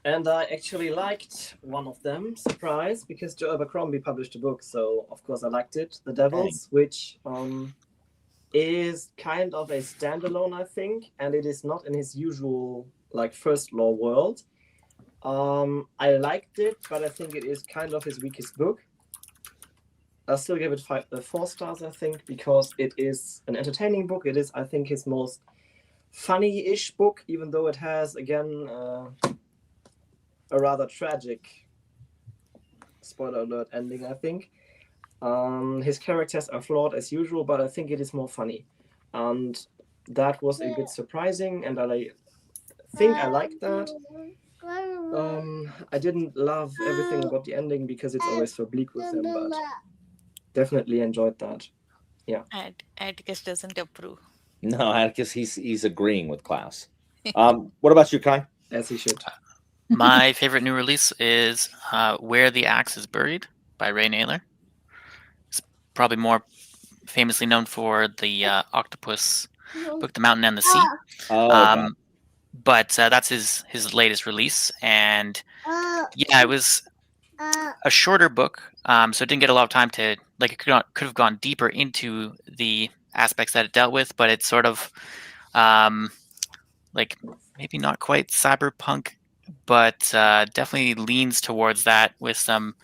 And I actually liked one of them, surprise, because Joe Abercrombie published a book, so of course I liked it. The Devils, which is kind of a standalone, I think, and it is not in his usual like first law world. I liked it, but I think it is kind of his weakest book. I'll still give it 4 stars, I think, because it is an entertaining book. It is, I think, his most funny-ish book, even though it has, again, a rather tragic, spoiler alert, ending, I think. His characters are flawed as usual, but I think it is more funny. And that was a bit surprising, and I think I liked that. I didn't love everything about the ending because it's always so bleak with him, but definitely enjoyed that. Yeah. Atticus doesn't approve. No, Atticus, he's agreeing with Klaus. What about you, Kai? As he should. My favorite new release is Where the Axe is Buried by Ray Naylor. It's probably more famously known for the octopus book, The Mountain and the Sea. Okay. But that's his latest release. And yeah, it was a shorter book, so it didn't get a lot of time to, like, it could have gone deeper into the aspects that it dealt with, but it's sort of like maybe not quite cyberpunk, but definitely leans towards that with some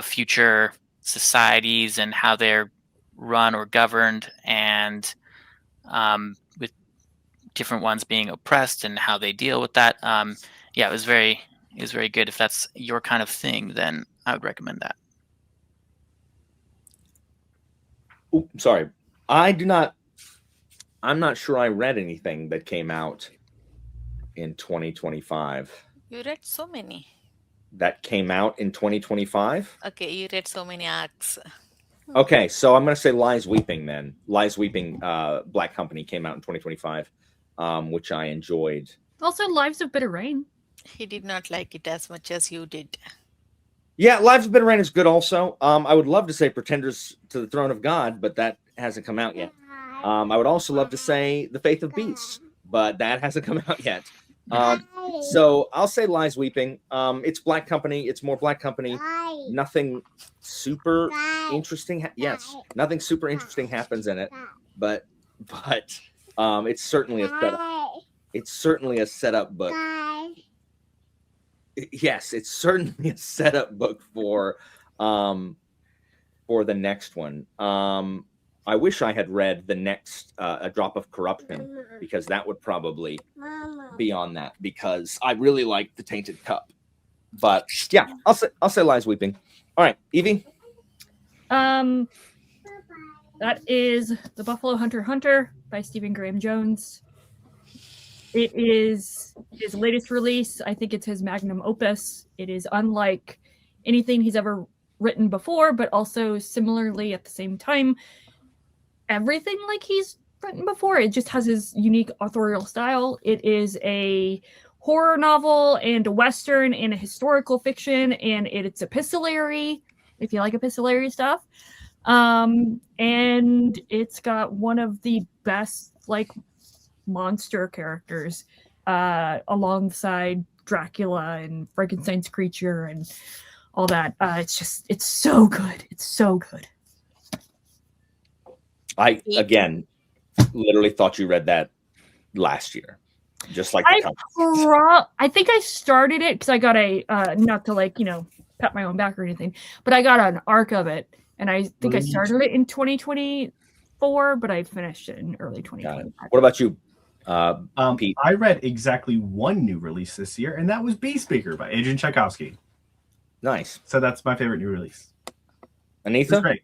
future societies and how they're run or governed, and with different ones being oppressed and how they deal with that. Yeah, it was very good. If that's your kind of thing, then I would recommend that. Ooh, sorry. I'm not sure I read anything that came out in 2025. You read so many. That came out in 2025? Okay, you read so many arcs. Okay, so I'm going to say Lies Weeping then. Lies Weeping, Black Company came out in 2025, which I enjoyed. Also, Lives of Bitter Rain. He did not like it as much as you did. Yeah, Lives of Bitter Rain is good also. I would love to say Pretenders to the Throne of God, but that hasn't come out yet. I would also love to say The Faith of Beasts, but that hasn't come out yet. So I'll say Lies Weeping. It's Black Company. It's more Black Company. Nothing super interesting. Yes, nothing super interesting happens in it, but it's certainly a setup. It's certainly a setup book. yes, it's certainly a setup book for the next one. I wish I had read the next A Drop of Corruption, because that would probably be on that, because I really like The Tainted Cup. But yeah, I'll say Lies Weeping. All right, Evie. That is The Buffalo Hunter by Stephen Graham Jones. It is his latest release. I think it's his magnum opus. It is unlike anything he's ever written before, but also similarly at the same time, everything like he's written before. It just has his unique authorial style. It is a horror novel and a Western and a historical fiction, and it's epistolary, if you like epistolary stuff. And it's got one of the best like monster characters alongside Dracula and Frankenstein's creature and all that. It's so good. It's so good. I again literally thought you read that last year, just like I think I started it because I got a not to like pat my own back or anything, but I got an arc of it, and I think I started it in 2024, but I finished it in early 2025. What about you, Pete? I read exactly one new release this year, and that was Beaspeaker by Adrian Tchaikovsky. Nice. So that's my favorite new release. Anita? Great.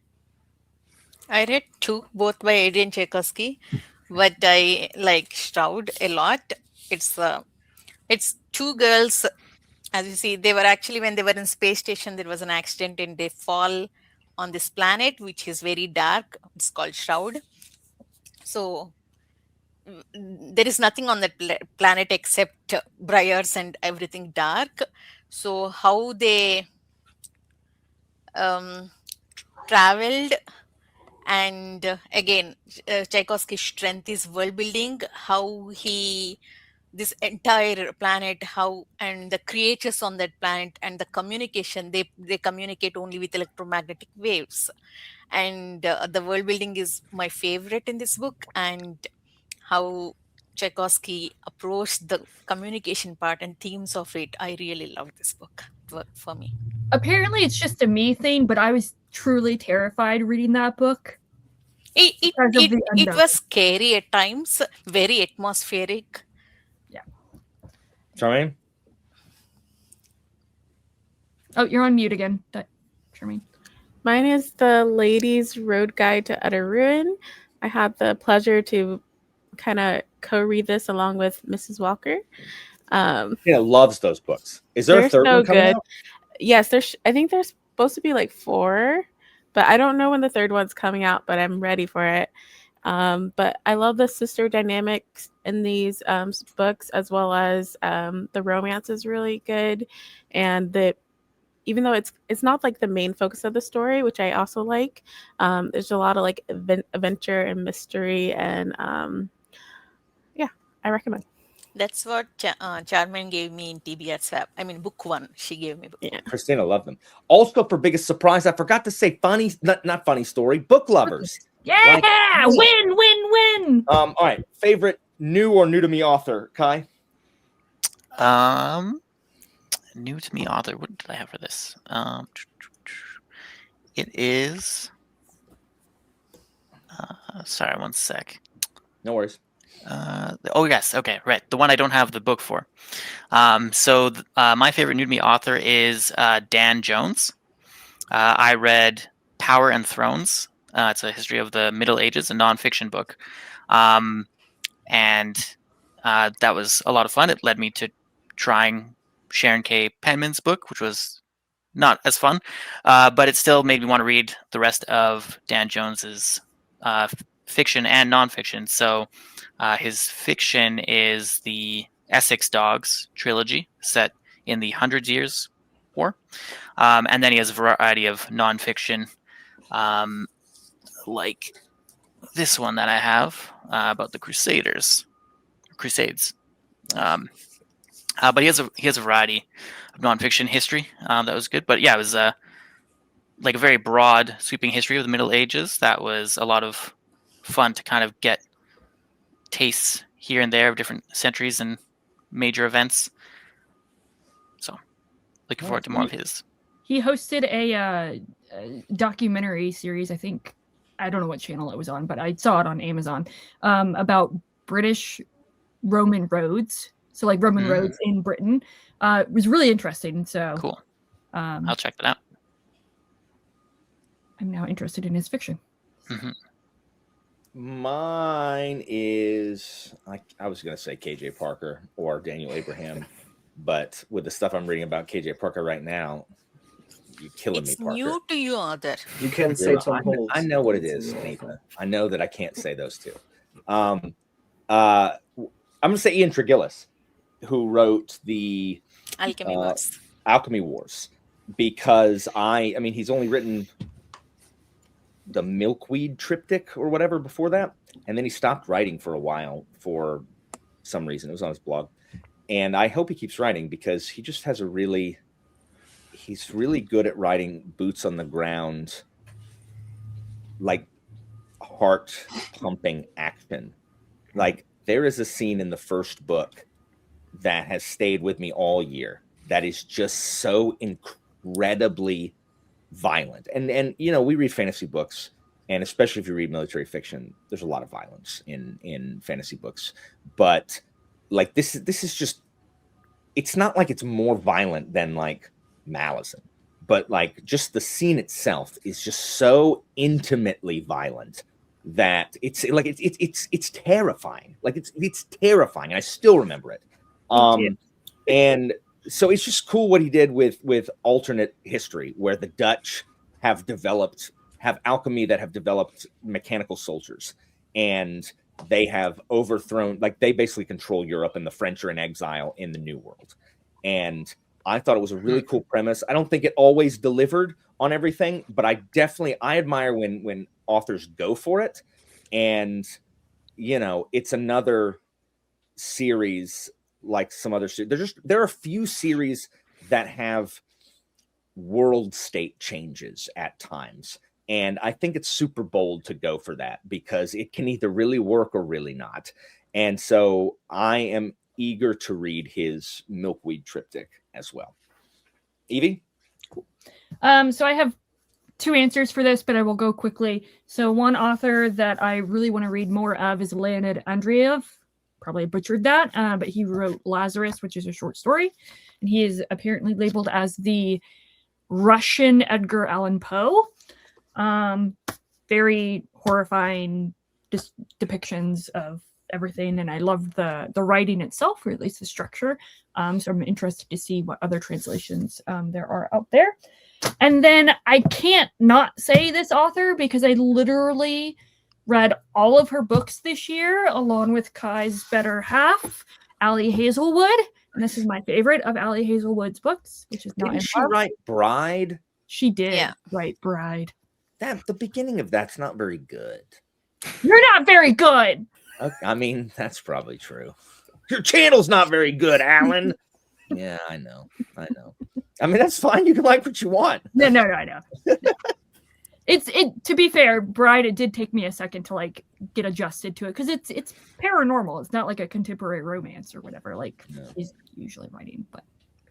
I read two, both by Adrian Tchaikovsky, but I like Shroud a lot. It's two girls. As you see, they were actually, when they were in space station, there was an accident and they fall on this planet, which is very dark. It's called Shroud. So there is nothing on that planet except briars and everything dark. So how they traveled, and again, Tchaikovsky's strength is world building. How this entire planet, and the creatures on that planet and the communication, they communicate only with electromagnetic waves, and the world building is my favorite in this book, and how Tchaikovsky approached the communication part and themes of it. I really love this book. It worked for me. Apparently it's just a me thing, but I was truly terrified reading that book. It was scary at times, very atmospheric. Yeah. Charmaine? Oh, you're on mute again, Charmaine. Mine is The Lady's Road Guide to Utter Ruin. I had the pleasure to kind of co-read this along with Mrs. Walker. Loves those books. Is there a third one coming out? Yes, I think there's supposed to be like 4, but I don't know when the third one's coming out, but I'm ready for it. But I love the sister dynamics in these books, as well as the romance is really good, and even though it's not like the main focus of the story, which I also like, there's a lot of like adventure and mystery, and I recommend. That's what Charmaine gave me in TBR Swap. I mean, book 1, she gave me. Yeah. Christina loved them. Also, for biggest surprise, I forgot to say funny, not funny story, book lovers. Yeah, win. All right, favorite new or new to me author, Kai? New to me author. What did I have for this? It is. Sorry, one sec. No worries. Oh yes, okay, right. The one I don't have the book for. So my favorite new to me author is Dan Jones. I read Power and Thrones. It's a history of the Middle Ages, a nonfiction book, and that was a lot of fun. It led me to trying Sharon K. Penman's book, which was not as fun, but it still made me want to read the rest of Dan Jones's fiction and nonfiction. So his fiction is the Essex Dogs trilogy set in the Hundred Years' War. And then he has a variety of nonfiction, like this one that I have about the Crusades. But he has a variety of nonfiction history that was good. But yeah, it was like a very broad, sweeping history of the Middle Ages. That was a lot of fun to kind of get tastes here and there of different centuries and major events. So Looking forward to more of his. He hosted a documentary series. I think I don't know what channel it was on, but I saw it on Amazon about British Roman roads. So like Roman roads in Britain. It was really interesting. So Cool. I'll check that out. I'm now interested in his fiction. Mm-hmm. Mine is I was going to say KJ Parker or Daniel Abraham, but with the stuff I'm reading about KJ Parker right now, you're killing me, It's Parker. new to you, Arthur. You can say Tom Holt. I know what it is, Nathan. I know that I can't say those two. I'm going to say Ian Tregillis, who wrote the Alchemy Wars, because I mean, he's only written the Milkweed triptych or whatever before that, and then he stopped writing for a while for some reason. It was on his blog, and I hope he keeps writing because he just has he's really good at writing boots on the ground, like heart pumping action. Like there is a scene in the first book that has stayed with me all year that is just so incredibly violent. And you know, we read fantasy books, and especially if you read military fiction, there's a lot of violence in fantasy books. But like this is just, it's not like it's more violent than like Malazan, but like just the scene itself is just so intimately violent that it's like it's terrifying. Like it's terrifying. I still remember it. And so it's just cool what he did with alternate history, where the Dutch have alchemy that have developed mechanical soldiers, and they have overthrown, like they basically control Europe, and the French are in exile in the New World. And I thought it was a really cool premise. I don't think it always delivered on everything, but I admire when authors go for it. And you know, it's another series like some other series. There are a few series that have world state changes at times, and I think it's super bold to go for that because it can either really work or really not. And so I am eager to read his Milkweed triptych as well. Evie? Cool. So I have two answers for this, but I will go quickly. So one author that I really want to read more of is Allenxandria. Probably butchered that, but he wrote Lazarus, which is a short story, and he is apparently labeled as the Russian Edgar Allan Poe. Very horrifying depictions of everything, and I love the writing itself, or at least the structure. So I'm interested to see what other translations there are out there. And then I can't not say this author because I literally read all of her books this year, along with Kai's better half, Ali Hazelwood. And this is my favorite of Ali Hazelwood's books, which is not. Didn't she write Bride? She did write Bride. The beginning of that's not very good. You're not very good. Okay, I mean, that's probably true. Your channel's not very good, Alan. Yeah, I know. I mean, that's fine. You can like what you want. No, I know. It to be fair, Bride, it did take me a second to like get adjusted to it because it's paranormal. It's not like a contemporary romance or whatever like he's usually writing. But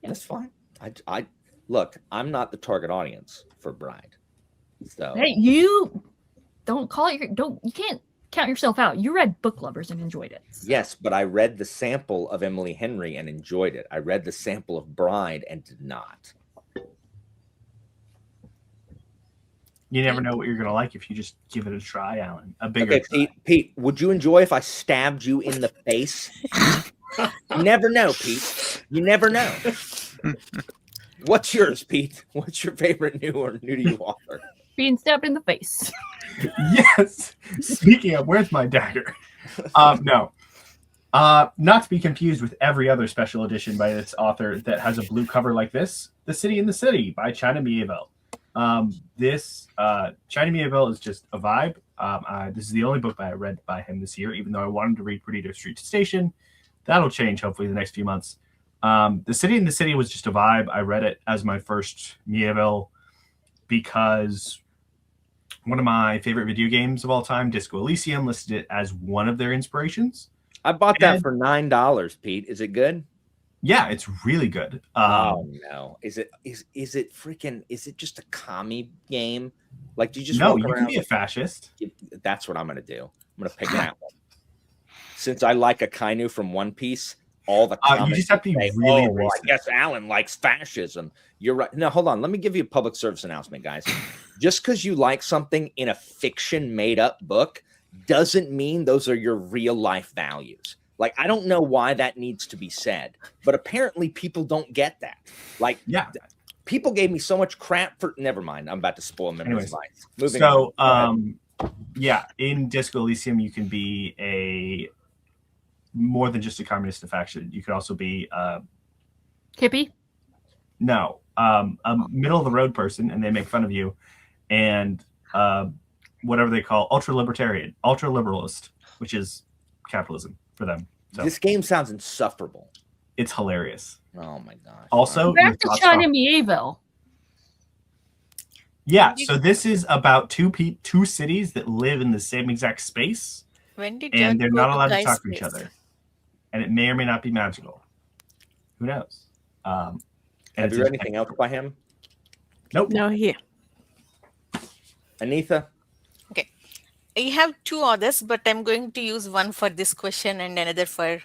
yeah. That's fine. I look, I'm not the target audience for Bride. So hey, you don't call it you can't count yourself out. You read Book Lovers and enjoyed it. So. Yes, but I read the sample of Emily Henry and enjoyed it. I read the sample of Bride and did not. You never know what you're going to like if you just give it a try, Alan. A bigger try. Pete, would you enjoy if I stabbed you in the face? You never know, Pete. You never know. What's yours, Pete? What's your favorite new to you author? Being stabbed in the face. Yes. Speaking of, where's my dagger? No. Not to be confused with every other special edition by this author that has a blue cover like this, The City in the City by China Miéville. This China Miéville is just a vibe. This is the only book I read by him this year, even though I wanted to read Perdido Street Station. That'll change hopefully in the next few months. The City in the City was just a vibe. I read it as my first Miéville because one of my favorite video games of all time, Disco Elysium, listed it as one of their inspirations. I bought that for $9, Pete. Is it good? Yeah, it's really good. Oh no! Is it freaking? Is it just a commie game? Like, do you just No, walk you can around? be a fascist. That's what I'm gonna do. I'm gonna pick that one. Since I like Akainu from One Piece, all the You comments just have to be say, really "Oh, well, I racist. guess Alan likes fascism." You're right. No, hold on. Let me give you a public service announcement, guys. Just because you like something in a fiction made-up book doesn't mean those are your real life values. Like, I don't know why that needs to be said, but apparently people don't get that. Like, Yeah. People gave me so much crap for. Never mind. I'm about to spoil Memory's Anyways, life. Moving so, on. yeah, in Disco Elysium, you can be a more than just a communist faction. You could also be Hippie? no, a middle of the road person, and they make fun of you, and whatever they call ultra libertarian, ultra liberalist, which is capitalism for them. So This game sounds insufferable. it's hilarious. Oh my gosh. Also, Back to China Mieville. yeah. So this is about two cities that live in the same exact space, When did and Judd they're go not allowed to Guy's talk to each place? other, and it may or may not be magical. Who knows? And Have you read anything else by him? Nope. No, yeah. Anitha? Okay. I have two others, but I'm going to use one for this question and another for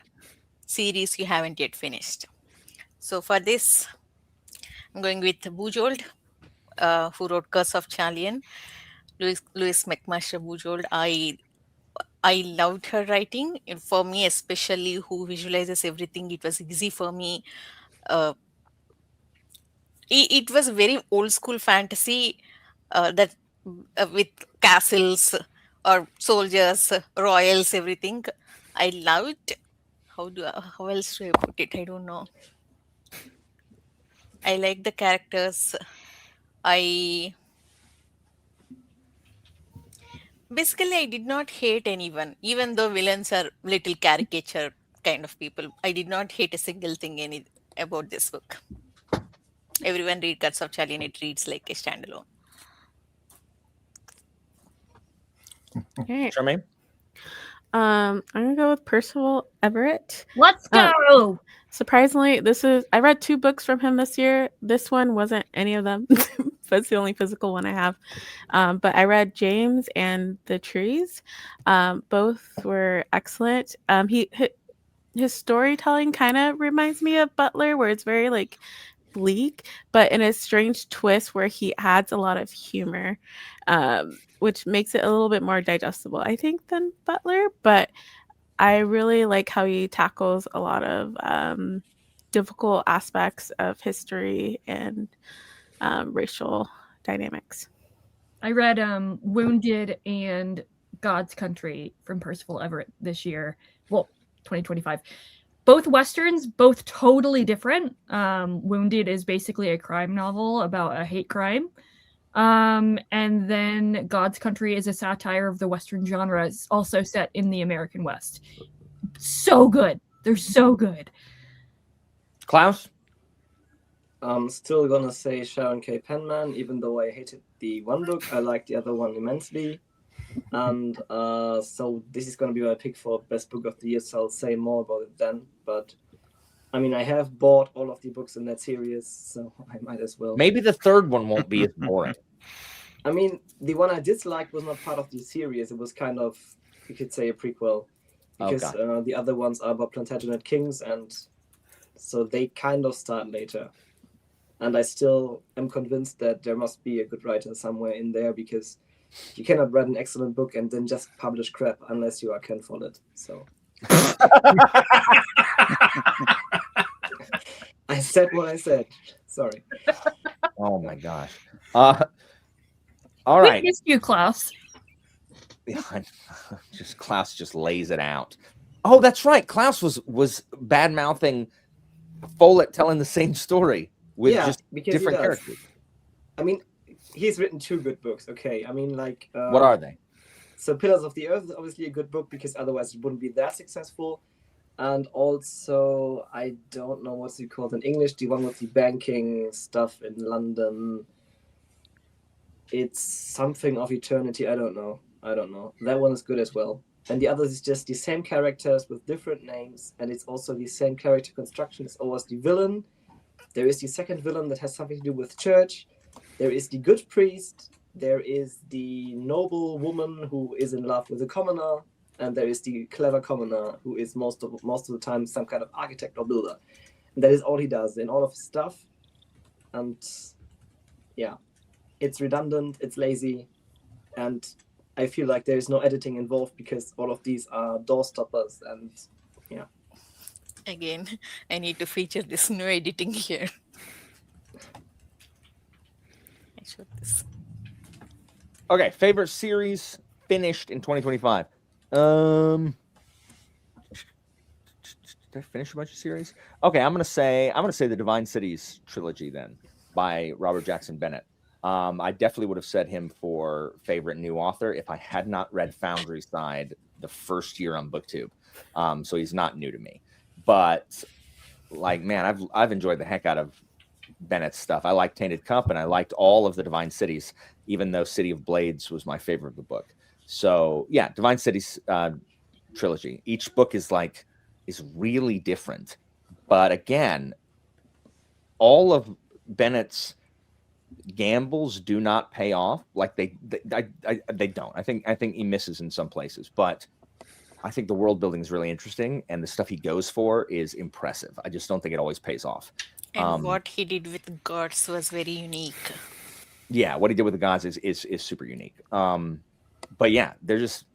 series you haven't yet finished. So for this, I'm going with Bujold, who wrote Curse of Charlian. Louis McMaster Bujold. I loved her writing. And for me, especially who visualizes everything, it was easy for me. It was very old school fantasy that with castles or soldiers, royals, everything. I loved. How else do I put it? I don't know. I like the characters. Basically, I did not hate anyone, even though villains are little caricature kind of people. I did not hate a single thing about this book. Everyone read Curse of Charlie and it reads like a standalone. Okay. Charmaine? I'm gonna go with Percival Everett. Let's go. Surprisingly, I read 2 books from him this year. This one wasn't any of them. That's the only physical one I have. But I read James and the Trees. Both were excellent. His storytelling kind of reminds me of Butler, where it's very like bleak, but in a strange twist where he adds a lot of humor, which makes it a little bit more digestible, I think, than Butler. But I really like how he tackles a lot of difficult aspects of history and racial dynamics. I read Wounded and God's Country from Percival Everett this year. Well, 2025. Both Westerns, both totally different. Wounded is basically a crime novel about a hate crime. And then God's Country is a satire of the Western genre. It's also set in the American West. So good. They're so good. Klaus? I'm still gonna say Sharon K. Penman, even though I hated the one book, I liked the other one immensely. And so this is gonna be my pick for best book of the year, so I'll say more about it then. But I mean, I have bought all of the books in that series, so I might as well. Maybe the third one won't be as boring. I mean, the one I disliked was not part of the series. It was kind of, you could say, a prequel. Because the other ones are about Plantagenet kings, and so they kind of start later. And I still am convinced that there must be a good writer somewhere in there, because you cannot write an excellent book and then just publish crap unless you are Ken Follett. So I said what I said. Sorry. Oh my gosh. All right. We missed you, Klaus. Klaus just lays it out. Oh, that's right. Klaus was bad mouthing Follett telling the same story with just different characters. I mean, he's written 2 good books. Okay, I mean, like what are they? So Pillars of the Earth is obviously a good book because otherwise it wouldn't be that successful. And also, I don't know what's it called in English, the one with the banking stuff in London. It's something of eternity. I don't know. That one is good as well. and the others is just the same characters with different names, and it's also the same character construction. It's always the villain. There is the second villain that has something to do with church. There is the good priest. There is the noble woman who is in love with a commoner, and there is the clever commoner who is most of the time some kind of architect or builder. And that is all he does in all of his stuff. And yeah, it's redundant, it's lazy, and I feel like there is no editing involved because all of these are door stoppers. And yeah, Again, I need to feature this no editing here. I showed this. Okay, favorite series finished in 2025. Did I finish a bunch of series? Okay, I'm gonna say the Divine Cities trilogy then by Robert Jackson Bennett. I definitely would have said him for favorite new author if I had not read Foundry Side the first year on BookTube. So he's not new to me, but like, man, I've enjoyed the heck out of Bennett's stuff. I liked Tainted Cup, and I liked all of the Divine Cities, even though City of Blades was my favorite of the book. So yeah, Divine Cities trilogy. Each book is really different, but again, all of Bennett's gambles do not pay off. Like they don't. I think he misses in some places, but I think the world building is really interesting, and the stuff he goes for is impressive. I just don't think it always pays off. And what he did with gods was very unique. Yeah, what he did with the gods is super unique. But yeah, they're just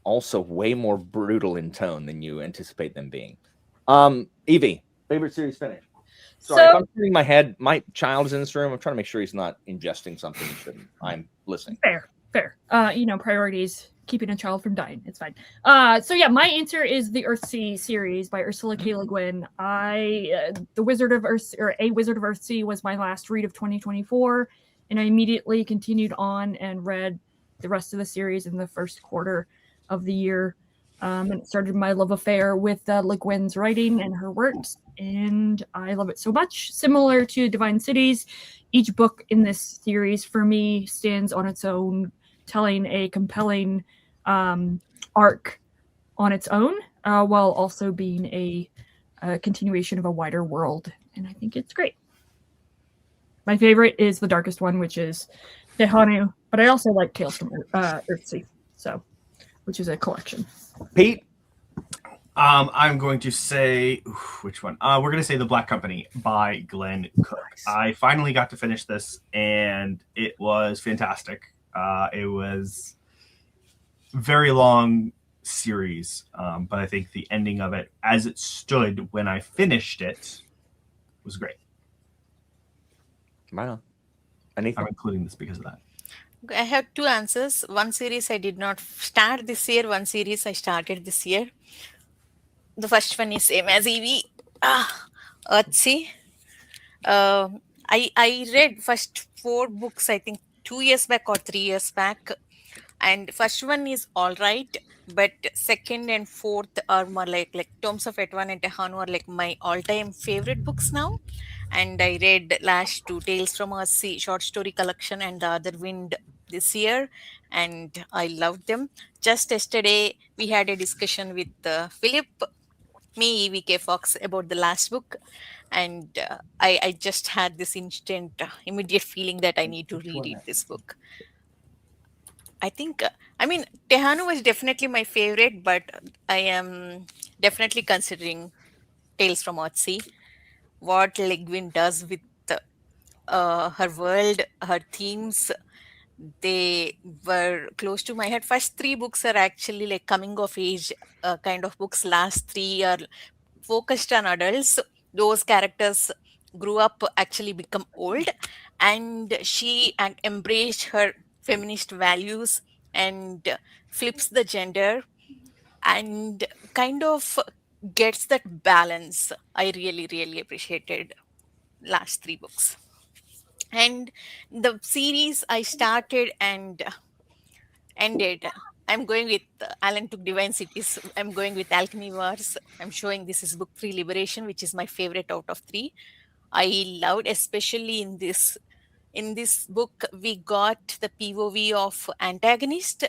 also way more brutal in tone than you anticipate them being. Evie, favorite series finish. Sorry, if I'm turning my head, my child is in this room. I'm trying to make sure he's not ingesting something he shouldn't. I'm listening. Fair. Priorities, keeping a child from dying. It's fine. So yeah, my answer is the Earthsea series by Ursula K. Le Guin. The Wizard of Earth, or A Wizard of Earthsea, was my last read of 2024, and I immediately continued on and read the rest of the series in the first quarter of the year. And it started my love affair with Le Guin's writing and her works, and I love it so much. Similar to Divine Cities, each book in this series for me stands on its own, telling a compelling arc on its own, while also being a continuation of a wider world, and I think it's great. My favorite is the darkest one, which is Tehanu, but I also like Tales from Earthsea, which is a collection. Pete? I'm going to say, which one? We're going to say The Black Company by Glenn Cook. Nice. I finally got to finish this, and it was fantastic. It was very long series, but I think the ending of it, as it stood when I finished it, was great. Right on. Anything? I'm including this because of that. I have two answers. One series I did not start this year. One series I started this year. The first one is same as Evie. Earthsea. I read first 4 books, I think 2 years back or 3 years back. And first one is all right, but second and fourth are more like Tomes of Etwan and Tehanu are like my all-time favorite books now. And I read last 2 Tales from Earthsea short story collection and The Other Wind this year, and I loved them. Just yesterday, we had a discussion with Philip, me, EVK Fox, about the last book, and I just had this immediate feeling that I need to reread this book. I think, Tehanu was definitely my favorite, but I am definitely considering Tales from Earthsea. What Le Guin does with her world, her themes, they were close to my head. First 3 books are actually like coming of age kind of books. Last 3 are focused on adults. Those characters grew up, actually become old, and she embraced her feminist values and flips the gender and kind of gets that balance. I really, really appreciated last 3 books. And the series I started and ended, I'm going with Alan took Divine Cities. I'm going with Alchemy Wars. I'm showing this is Book 3 Liberation, which is my favorite out of 3. I loved, especially in this book, we got the POV of antagonist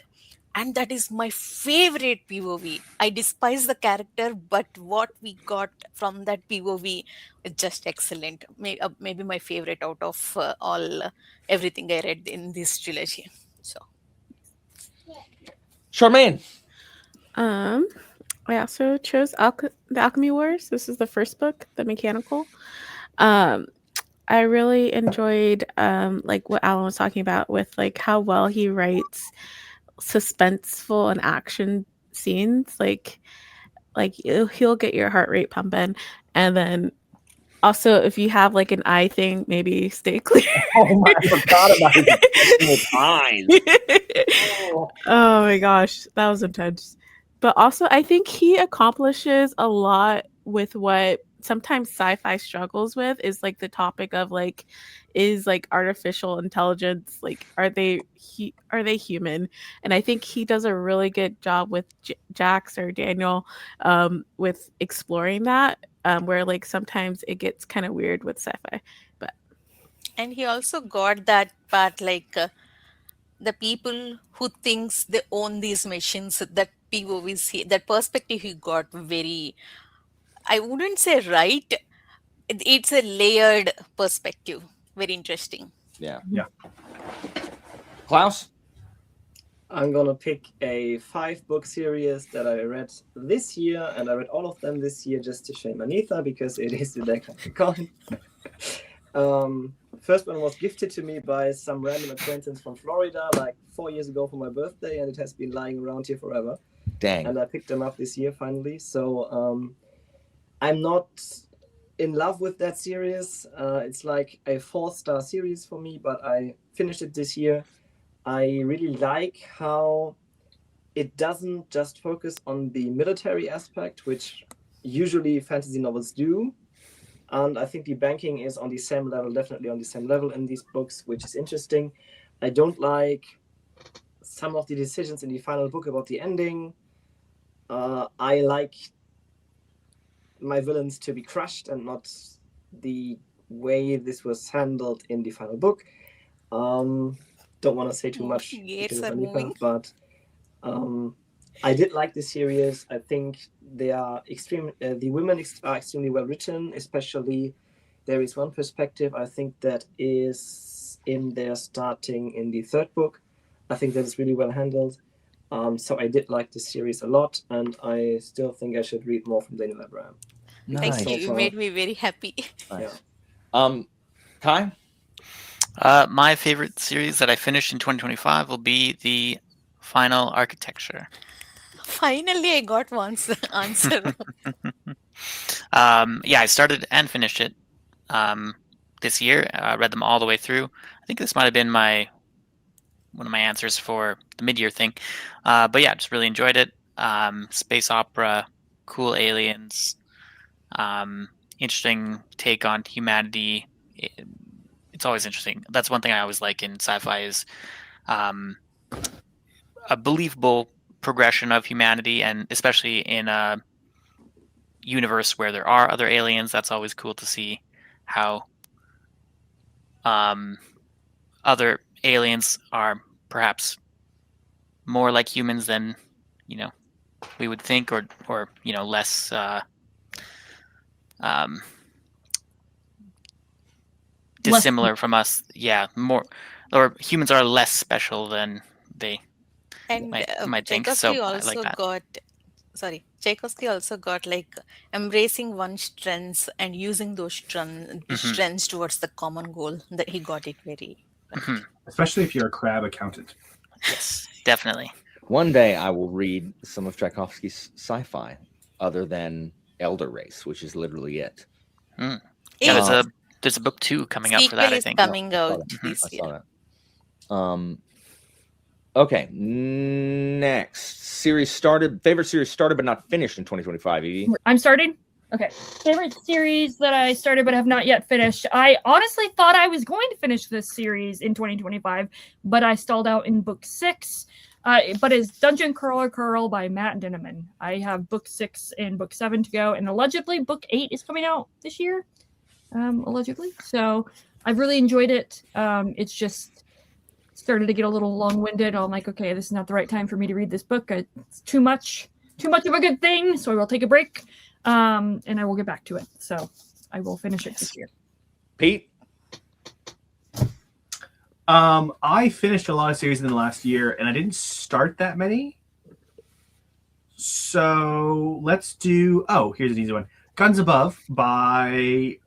and that is my favorite POV. I despise the character, but what we got from that POV is just excellent. Maybe my favorite out of all everything I read in this trilogy. So Charmaine. I also chose the Alchemy Wars. This is the first book, the mechanical. I really enjoyed like what Alan was talking about with like how well he writes suspenseful and action scenes. Like he'll get your heart rate pumping, and then also if you have like an eye thing, maybe stay clear. Oh my! I forgot about his eyes. Oh my gosh, that was intense. But also, I think he accomplishes a lot with what sometimes sci-fi struggles with is like the topic of like, is like artificial intelligence, like are they human? And I think he does a really good job with Jax or Daniel with exploring that, where like sometimes it gets kind of weird with sci-fi. But and he also got that part like the people who thinks they own these machines, that POV, that perspective he got very, I wouldn't say right, it's a layered perspective, very interesting. Yeah. Yeah. Klaus. I'm gonna pick a 5-book series that I read this year, and I read all of them this year just to shame Anita because it is the deck of the coin. First one was gifted to me by some random acquaintance from Florida like 4 years ago for my birthday, and it has been lying around here forever. Dang. And I picked them up this year finally. So I'm not in love with that series. It's like a 4-star series for me, but I finished it this year. I really like how it doesn't just focus on the military aspect, which usually fantasy novels do. And I think the banking is on the same level, definitely on the same level in these books, which is interesting. I don't like some of the decisions in the final book about the ending. I like my villains to be crushed and not the way this was handled in the final book. Don't want to say too much Gates because are of Anita, moving. but I did like the series. I think they are the women are extremely well written, especially there is one perspective I think that is in there starting in the 3rd book. I think that is really well handled. So I did like this series a lot, and I still think I should read more from Daniel Abraham. Nice. Thank you. You made me very happy. Nice. Yeah. Kai. My favorite series that I finished in 2025 will be the Final Architecture. Finally, I got one answer. Yeah, I started and finished it this year. I read them all the way through. I think this might have been one of my answers for the mid-year thing. But yeah, just really enjoyed it. Space opera, cool aliens, interesting take on humanity. It's always interesting. That's one thing I always like in sci-fi is a believable progression of humanity, and especially in a universe where there are other aliens, that's always cool to see how other aliens are perhaps more like humans than we would think, or less dissimilar from us. Yeah, more, or humans are less special than they And might think. Tchaikovsky So I also like that. Tchaikovsky also got like embracing one's strengths and using those strengths towards the common goal. That he got it very right. Especially if you're a crab accountant. Yes, definitely. One day I will read some of Tchaikovsky's sci-fi, other than Elder Race, which is literally it. Yeah, there's a book 2 coming out for that. I think Coming out I this year. saw that. Okay, next favorite series started but not finished in 2025. Evie. I'm starting. Okay. Favorite series that I started but have not yet finished. I honestly thought I was going to finish this series in 2025, but I stalled out in book 6. But it's Dungeon Crawler Curl by Matt Dinneman. I have book 6 and book 7 to go, and allegedly book 8 is coming out this year. Allegedly. So I've really enjoyed it. It's started to get a little long-winded. I'm like, okay, this is not the right time for me to read this book. It's too much of a good thing. So I will take a break, and I will get back to it. So I will finish it this year. Pete? I finished a lot of series in the last year, and I didn't start that many. So let's do. Oh, here's an easy one: Guns Above by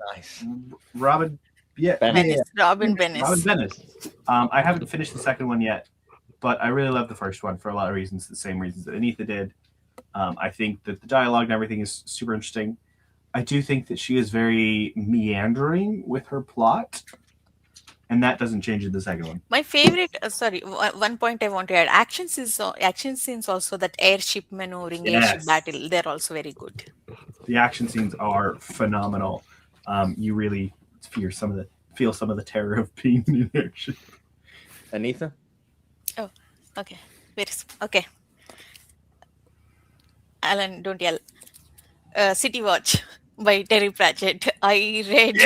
Robin. Yeah, Bennis. Robin Robin Bennis. Bennis. I haven't finished the second one yet, but I really love the first one for a lot of reasons, the same reasons that Anitha did. I think that the dialogue and everything is super interesting. I do think that she is very meandering with her plot, and that doesn't change in the second one. My favorite, one point I want to add: action scenes also, that airship maneuvering, airship battle, they're also very good. The action scenes are phenomenal. You really feel some of the terror of being in an airship. Anitha? Oh, okay. Okay. Alan, don't yell. City Watch by Terry Pratchett. I read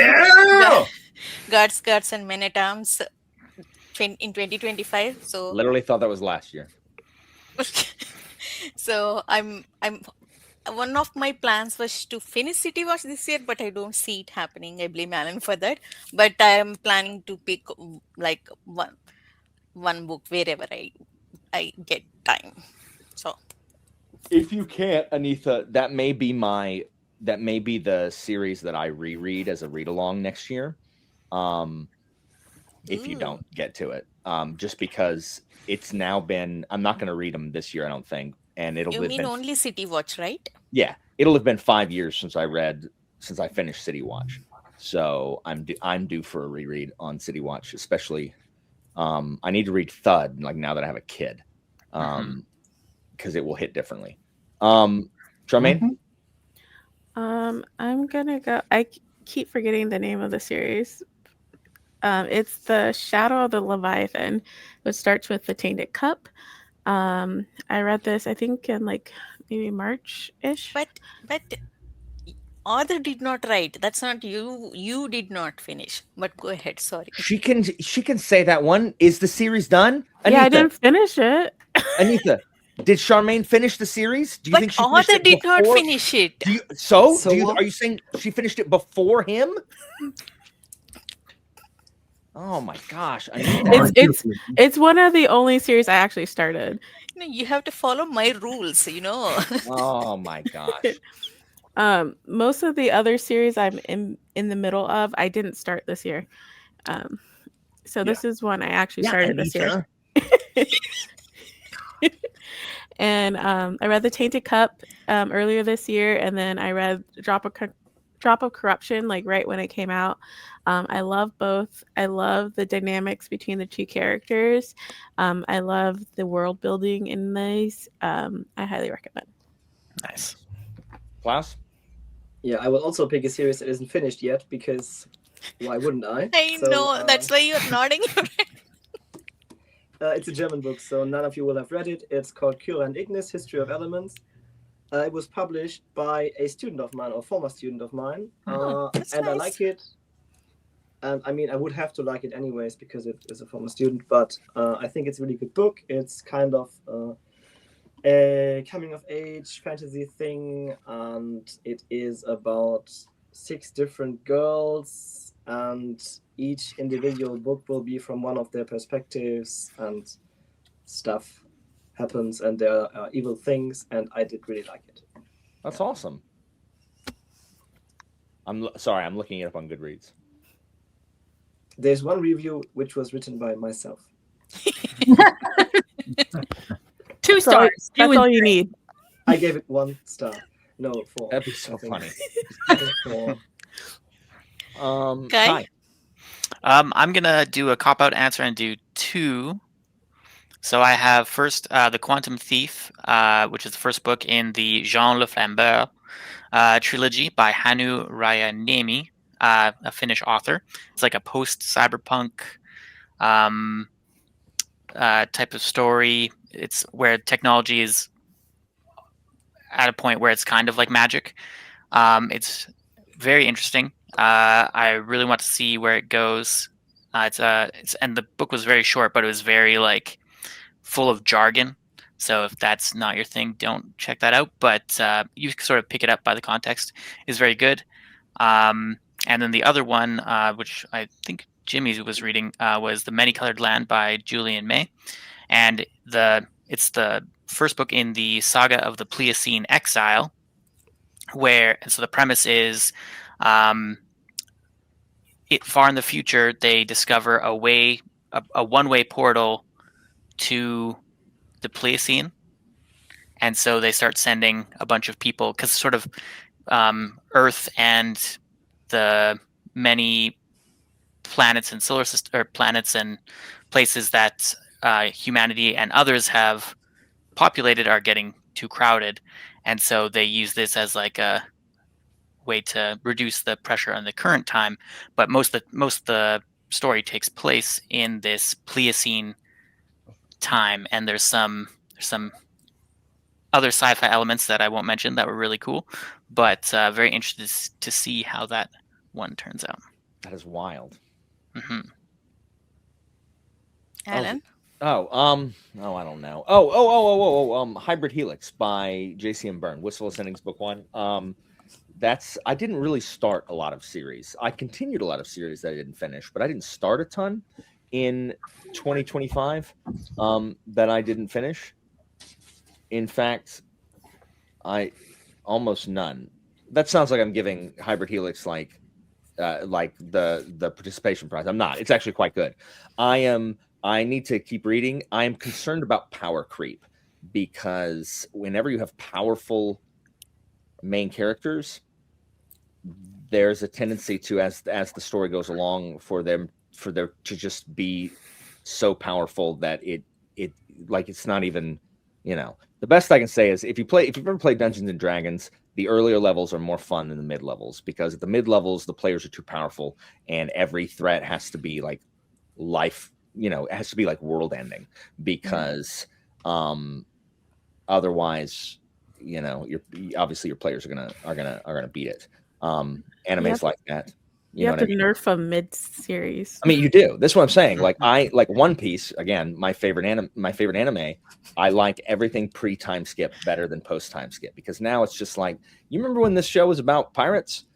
Guards and Men at Arms in 2025. So Literally thought that was last year. So I'm one of my plans was to finish City Watch this year, but I don't see it happening. I blame Alan for that. But I am planning to pick like one book wherever I get time. So if you can't, Anitha, that may be the series that I reread as a read along next year. If you don't get to it, just because it's now been, I'm not going to read them this year, I don't think. And you mean only City Watch, right? Yeah, it'll have been 5 years since I finished City Watch. So I'm due for a reread on City Watch, especially. I need to read Thud, like now that I have a kid, because it will hit differently. Charmaine? I'm gonna go. I keep forgetting the name of the series. It's The Shadow of the Leviathan, which starts with The Tainted Cup. I read this, I think, in like maybe March-ish. But author did not write. That's not you. You did not finish. But go ahead. Sorry. She can say that one. Is the series done? Anitha, yeah, I didn't finish it. Anitha, did Charmaine finish the series? Do you think she author did not finish it? Are you saying she finished it before him? Oh my gosh! It's one of the only series I actually started. You have to follow my rules. Oh my gosh! Most of the other series I'm in the middle of, I didn't start this year. So this is one I actually started this year. And I read The Tainted Cup earlier this year, and then I read Drop of Corruption like right when it came out. I love both. I love the dynamics between the two characters. I love the world building in these. I highly recommend. Nice. Klaus? Yeah, I will also pick a series that isn't finished yet, because why wouldn't I? I know, that's why you're nodding your head. It's a German book, so none of you will have read it. It's called Kyra and Ignis, History of Elements. It was published by a student of mine, or former student of mine, and nice. I like it. And I mean, I would have to like it anyways because it is a former student, but I think it's a really good book. It's kind of a coming-of-age fantasy thing, and it is about 6 different girls, and each individual book will be from one of their perspectives, and stuff happens, and there are evil things, and I did really like it. That's awesome. I'm looking it up on Goodreads. There's one review which was written by myself. 2 stars. That's all you need. I gave it 1 star. No, 4. That'd be so funny. 4. Kai? I'm gonna do a cop-out answer and do 2. So I have first The Quantum Thief, which is the first book in the Jean Le Flambeur trilogy by Hannu Rajaniemi, a Finnish author. It's like a post-cyberpunk type of story. It's where technology is at a point where it's kind of like magic. It's very interesting. I really want to see where it goes. It's and the book was very short, but it was very like full of jargon. So if that's not your thing, don't check that out. But you sort of pick it up by the context. Is very good. And then the other one, which I think Jimmy was reading, was The Many-Colored Land by Julian May, and it's the first book in the saga of the Pliocene exile, and so the premise is, far in the future, they discover a one-way portal to the Pliocene, and so they start sending a bunch of people because sort of Earth and the many planets and solar system, or planets and places that humanity and others have populated are getting too crowded, and so they use this as like a way to reduce the pressure on the current time. But most of the story takes place in this Pliocene time, and there's some other sci-fi elements that I won't mention that were really cool, but very interested to see how that one turns out. That is wild. Mm-hmm. Alan? I don't know. Hybrid Helix by J.C.M. Byrne, Wistful Ascendings, book 1. I didn't really start a lot of series. I continued a lot of series that I didn't finish, but I didn't start a ton in 2025 that I didn't finish. In fact, I almost none. That sounds like I'm giving Hybrid Helix like the participation prize. I'm not. It's actually quite good. I need to keep reading. I am concerned about power creep, because whenever you have powerful main characters, there's a tendency to, as the story goes along, for there to just be so powerful that it like it's not even, the best I can say is if you've ever played Dungeons and Dragons, the earlier levels are more fun than the mid levels, because at the mid levels the players are too powerful and every threat has to be like life, it has to be like world ending, because otherwise, obviously your players are gonna beat it. Animes like that. You have to nerf a mid-series. I mean, you do. That's what I'm saying. Like One Piece, again, my favorite anime. I like everything pre-time skip better than post-time skip, because now it's just like, you remember when this show was about pirates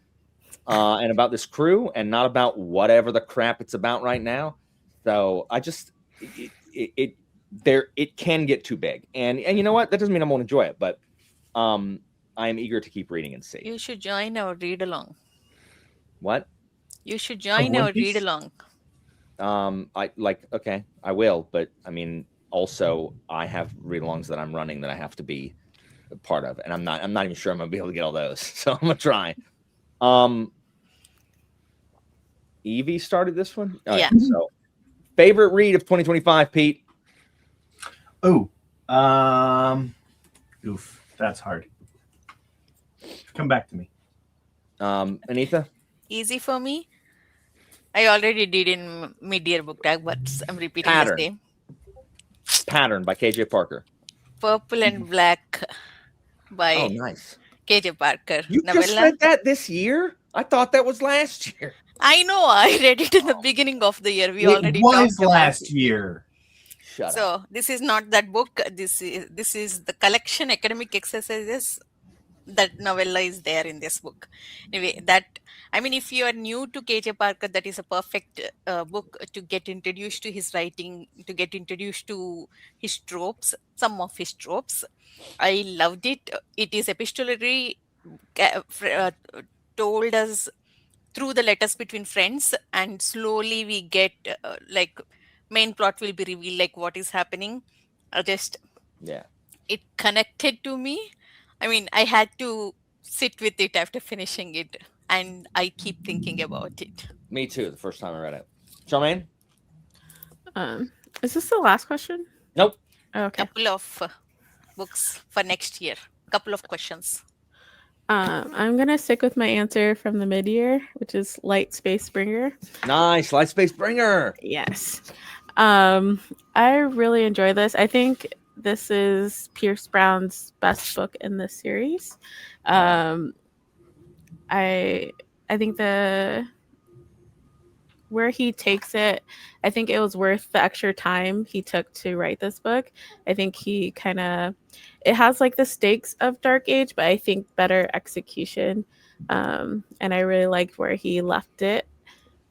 and about this crew, and not about whatever the crap it's about right now. So I just it can get too big, and you know what? That doesn't mean I won't enjoy it, but I am eager to keep reading and see. You should join our read along. What? You should join our read along. Okay, I will, but I mean, also I have read-alongs that I'm running that I have to be a part of, and I'm not even sure I'm gonna be able to get all those, so I'm gonna try. Evie started this one. All right, so favorite read of 2025, Pete? Oh, that's hard. Come back to me. Anita? Easy for me. I already did in mid-year book tag, but I'm repeating the same. Pattern by KJ Parker. Purple and Black by nice. KJ Parker. You just read that this year? I thought that was last year. I know. I read it in the beginning of the year. It was last year. Shut up. This is not that book. This is the collection academic exercises. That novella is there in this book. Anyway, if you are new to KJ Parker, that is a perfect book to get introduced to his writing, to get introduced to his tropes, some of his tropes. I loved it. It is epistolary, told us through the letters between friends, and slowly we get main plot will be revealed, like what is happening. It connected to me. I mean, I had to sit with it after finishing it, and I keep thinking about it. Me too, the first time I read it. Charmaine? Is this the last question? Nope. Okay. Couple of books for next year. Couple of questions. I'm going to stick with my answer from the mid-year, which is Light Space Bringer. Nice, Light Space Bringer. Yes. I really enjoy this. I think this is Pierce Brown's best book in this series. I think where he takes it, I think it was worth the extra time he took to write this book. I think he kind of, it has like the stakes of Dark Age, but I think better execution. And I really liked where he left it.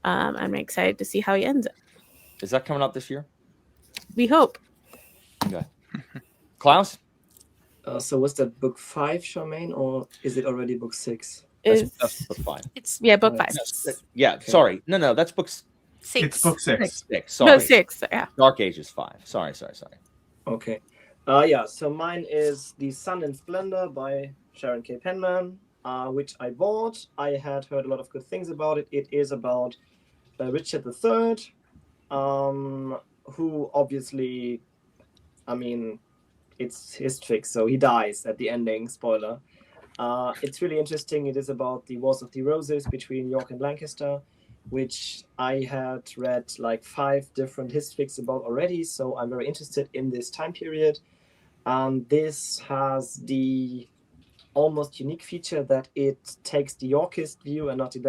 I'm excited to see how he ends it. Is that coming out this year? We hope. Okay. Klaus? So was that book 5, Charmaine, or is it already book 6? That's book 5. It's Yeah, book Right. 5. Yeah, Okay. sorry. No, that's book 6. It's book 6. 6. No, Sorry. 6. Yeah. Dark Age is 5. Sorry. Okay. Yeah, so mine is The Sun and Splendor by Sharon K. Penman, which I bought. I had heard a lot of good things about it. It is about Richard III, who obviously, I mean, it's his trick, so he dies at the ending, spoiler. It's really interesting. It is about the Wars of the Roses between York and Lancaster, which I had read like 5 different histories about already, so I'm very interested in this time period. This has the almost unique feature that it takes the Yorkist view and not the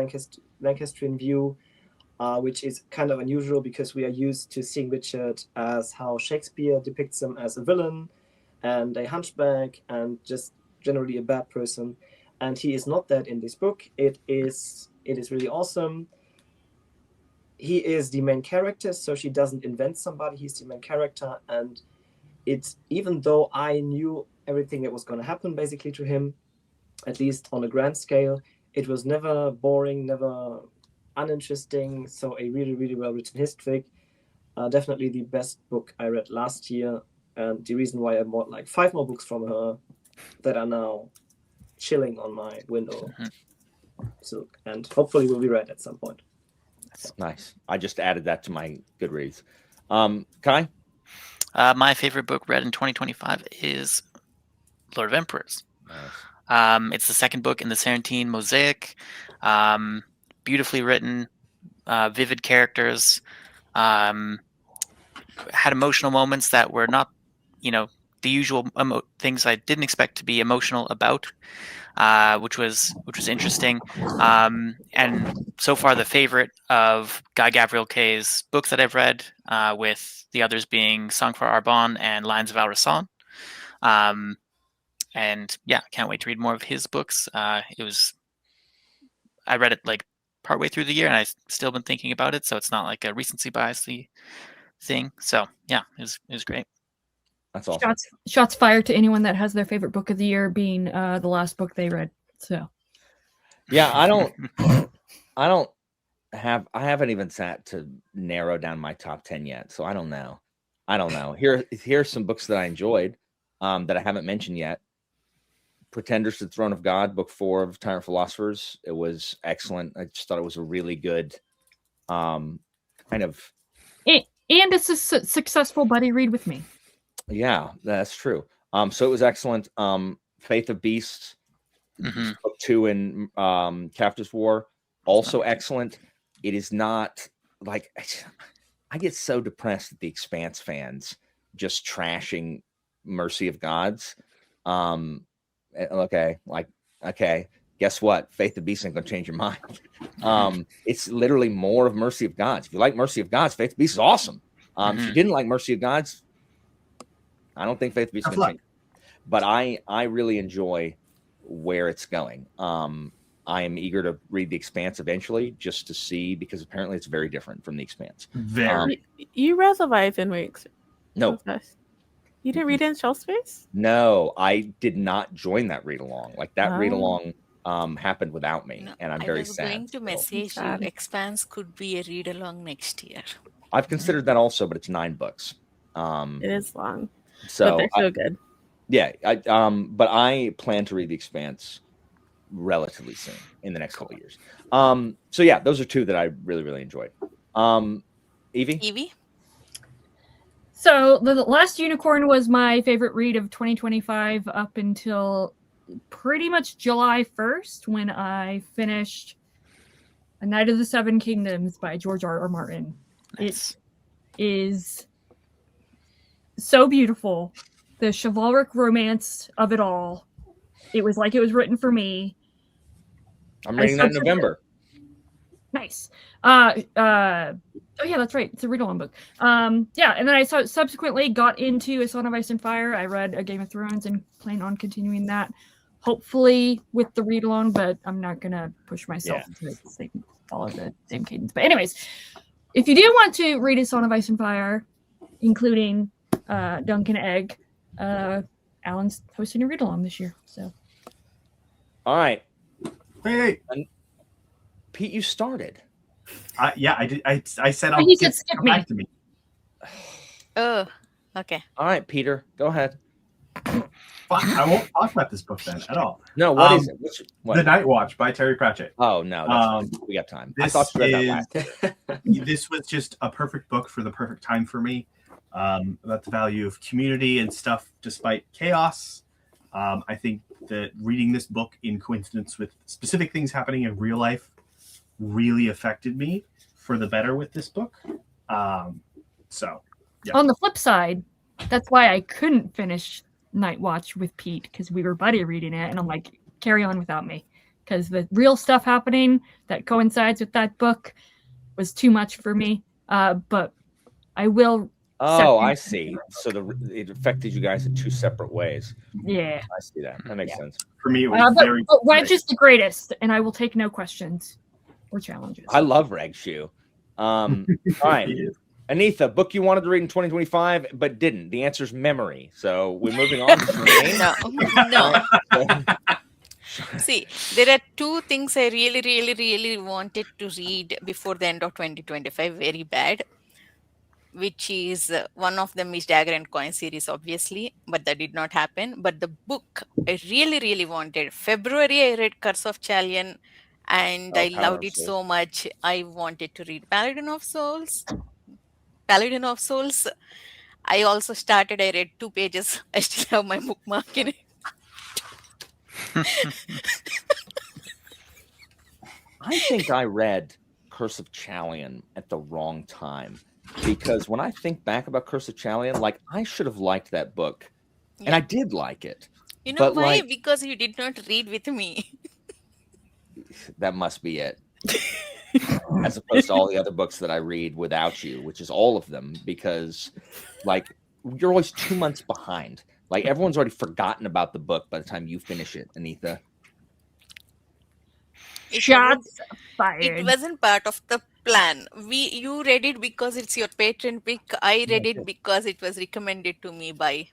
Lancastrian view, which is kind of unusual because we are used to seeing Richard as how Shakespeare depicts him, as a villain and a hunchback and just generally a bad person. And he is not that in this book. It is really awesome. He is the main character, so she doesn't invent somebody. He's the main character, and it's, even though I knew everything that was going to happen basically to him, at least on a grand scale, it was never boring, never uninteresting. So a really, really well written history. Definitely the best book I read last year, and the reason why I bought like 5 more books from her that are now chilling on my window. So, and hopefully will be read at some point. Nice. I just added that to my Goodreads. Kai? My favorite book read in 2025 is Lord of Emperors. Nice. It's the second book in the Sarantine mosaic. Beautifully written, vivid characters. Had emotional moments that were not, the usual things I didn't expect to be emotional about, which was interesting. And so far, the favorite of Guy Gavriel Kay's books that I've read, with the others being Song for Arbonne and Lines of Alrasan. And yeah, can't wait to read more of his books. I read it like partway through the year, and I've still been thinking about it, so it's not like a recency bias thing. So yeah, it was great. That's awesome. Shots fired to anyone that has their favorite book of the year being the last book they read. So Yeah, I haven't even sat to narrow down my top 10 yet, so I don't know. Here's some books that I enjoyed, that I haven't mentioned yet. Pretenders to the Throne of God, book 4 of Tyrant Philosophers. It was excellent. I just thought it was a really good, kind of. and it's a successful buddy read with me. Yeah, that's true. So it was excellent. Faith of Beasts, book 2 in Captives War, also excellent. It is not like, I get so depressed at the Expanse fans just trashing Mercy of Gods. Okay, guess what? Faith of Beasts ain't gonna change your mind. It's literally more of Mercy of Gods. If you like Mercy of Gods, Faith of Beasts is awesome. If you didn't like Mercy of Gods, I don't think Faith of Beasts is gonna change. But I really enjoy where it's going. I am eager to read The Expanse eventually, just to see, because apparently it's very different from The Expanse. Very. You read Leviathan Weeks. No. You didn't read it in Shelf Space? No, I did not join that read along. Like that read along happened without me, and I'm very sad. I was going to message you. Expanse could be a read along next year. I've considered that also, but it's 9 books. It is long, so but they're so good. Yeah, but I plan to read The Expanse relatively soon, in the next couple of years. So yeah, those are 2 that I really, really enjoyed. Evie? So The Last Unicorn was my favorite read of 2025 up until pretty much July 1st, when I finished A Knight of the Seven Kingdoms by George R.R. Martin. Nice. It is so beautiful. The chivalric romance of it all. It was like it was written for me. I'm reading that in November. Nice. Oh yeah, that's right. It's a read-along book. Yeah, and then I subsequently got into A Song of Ice and Fire. I read A Game of Thrones and plan on continuing that, hopefully with the read-along. But I'm not gonna push myself to follow the same cadence. But anyways, if you do want to read A Song of Ice and Fire, including Duncan Egg, Alan's hosting a read-along this year. So, all right. Hey, Pete, you started. Yeah, I did. I said But I'll he said skip come me. back to me. Oh, okay. All right, Peter, go ahead. Fuck, I won't talk about this book then at all. No, what is it? What? The Night Watch by Terry Pratchett. Oh no, that's fine. We got time. I This thought you read that last. This was just a perfect book for the perfect time for me. About the value of community and stuff despite chaos. I think that reading this book in coincidence with specific things happening in real life really affected me for the better with this book. So, yeah. On the flip side, that's why I couldn't finish Night Watch with Pete, because we were buddy reading it, and I'm like, carry on without me, because the real stuff happening that coincides with that book was too much for me. But I will. Oh, I see. So it affected you guys in two separate ways. Yeah, I see that. That makes sense. For me, it was very. But Wedge is the greatest, and I will take no questions or challenges. I love Reg Shoe. All right. Anitha, book you wanted to read in 2025 but didn't. The answer is memory. So we're moving on. No. See, there are two things I really, really, really wanted to read before the end of 2025, very bad, which is one of them is Dagger and Coin series, obviously, but that did not happen. But the book I really, really wanted. February, I read Curse of Chalian, and I loved it so much. I wanted to read Paladin of Souls. I also started, I read 2 pages. I still have my bookmark in it. I think I read Curse of Chalian at the wrong time, because when I think back about Curse of Chalian, like, I should have liked that book, and I did like it. You know why? Like, because you did not read with me. That must be it. As opposed to all the other books that I read without you, which is all of them, because like you're always 2 months behind. Like everyone's already forgotten about the book by the time you finish it, Anitha. Shots fired. It wasn't part of the plan. You read it because it's your patron pick. I read it because it was recommended to me by.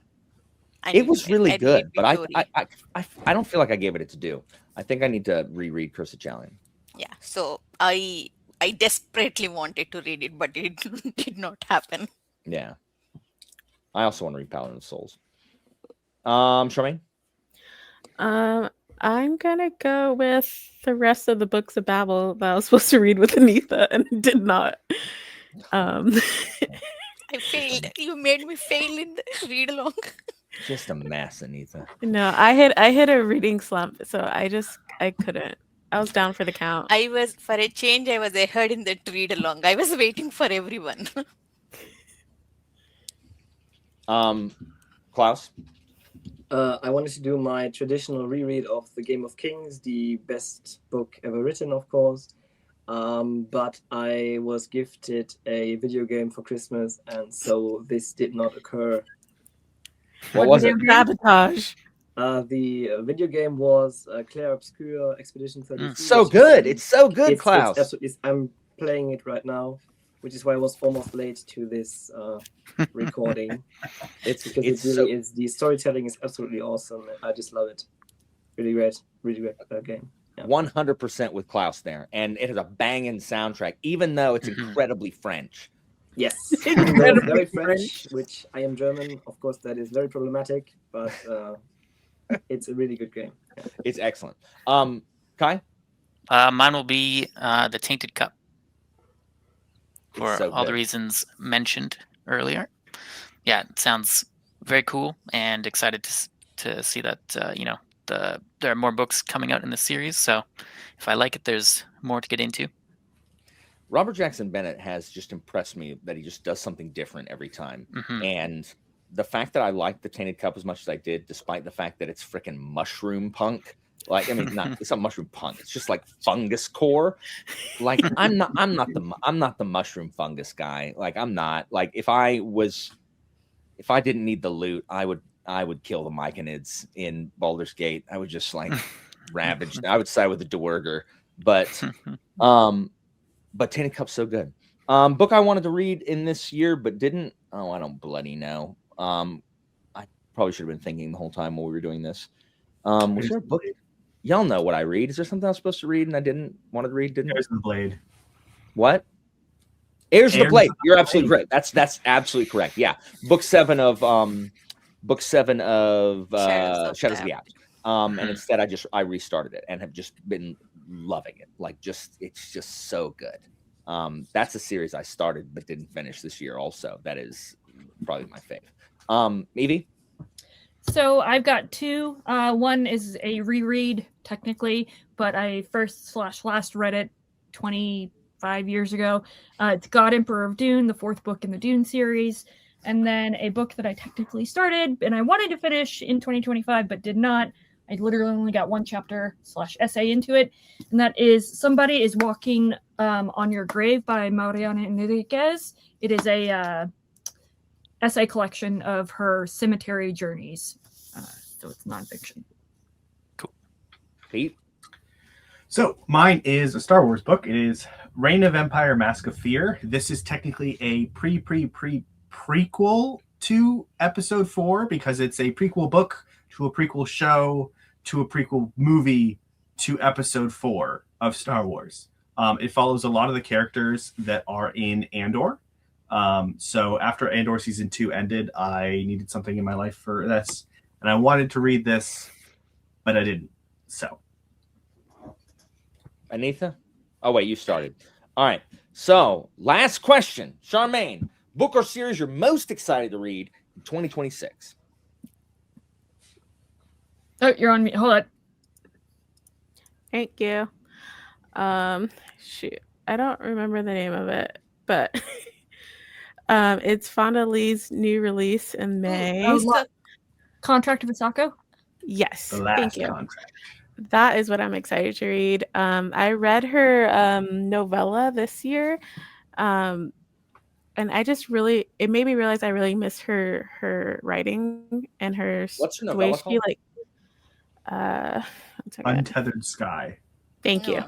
It was really good, but I don't feel like I gave it its due. I think I need to reread Curse of Chalian. Yeah, so I desperately wanted to read it, but it did not happen. Yeah. I also want to read Paladin of Souls. Charmaine? I'm gonna go with the rest of the books of Babel that I was supposed to read with Anitha and did not. I failed. You made me fail in the read along. Just a mess, Anitha. No, I hit a reading slump, so I couldn't. I was down for the count. I was ahead in that read along. I was waiting for everyone. Klaus? I wanted to do my traditional reread of The Game of Kings, the best book ever written, of course. But I was gifted a video game for Christmas, and so this did not occur. What was it? Sabotage. The video game was Claire Obscure Expedition 33. So good. It's so good, Klaus. I'm playing it right now, which is why I was almost late to this recording. It's really is. The storytelling is absolutely awesome. I just love it. Really great game. Yeah. 100% with Klaus there, and it has a banging soundtrack, even though it's incredibly French. Yes, very French, which I am German. Of course, that is very problematic, but it's a really good game. Yeah. It's excellent. Kai? Mine will be The Tainted Cup, for so all the reasons mentioned earlier. Yeah, it sounds very cool, and excited to see that there are more books coming out in the series. So if I like it, there's more to get into. Robert Jackson Bennett has just impressed me that he just does something different every time. Mm-hmm. And the fact that I liked The Tainted Cup as much as I did, despite the fact that it's freaking mushroom punk, Like, I mean, it's not mushroom punk. It's just like fungus core. Like, I'm not the mushroom fungus guy. Like, I'm not. Like, if I didn't need the loot, I would kill the Myconids in Baldur's Gate. I would just like ravage. I would side with the Dwerger. But Tainted Cup's so good. Book I wanted to read in this year, but didn't. Oh, I don't bloody know. I probably should have been thinking the whole time while we were doing this. Was there a book? Y'all know what I read. Is there something I was supposed to read and I didn't want to read? Heirs of the Blade. What? Heirs of the Blade. You're absolutely correct. That's absolutely correct. Yeah. Book 7 of Shadows of the Apt. And instead I restarted it and have just been loving it. Like, it's just so good. That's a series I started but didn't finish this year also. That is probably my fave. Evie? So I've got 2. One is a reread, technically, but I first/last read it 25 years ago. It's God Emperor of Dune, the 4th book in the Dune series. And then a book that I technically started and I wanted to finish in 2025, but did not. I literally only got 1 chapter/essay into it. And that is Somebody is Walking on Your Grave by Mariana Enriquez. It is a essay collection of her cemetery journeys. So it's nonfiction. Cool. Pete? So mine is a Star Wars book. It is Reign of Empire, Mask of Fear. This is technically a prequel to episode 4 because it's a prequel book to a prequel show to a prequel movie to episode 4 of Star Wars. It follows a lot of the characters that are in Andor. So after Andor season 2 ended, I needed something in my life for this, and I wanted to read this, but I didn't. So, Anitha? Oh wait, you started. All right. So last question, Charmaine. Book or series you're most excited to read in 2026? Oh, you're on me. Hold on. Thank you. Shoot, I don't remember the name of it, but it's Fonda Lee's new release in May. Contract of Asako? Yes, the last thank you. contract. That is what I'm excited to read. I read her novella this year, and I just it made me realize I really miss her writing and her What's her the way novella she called? Untethered Sky. Thank you.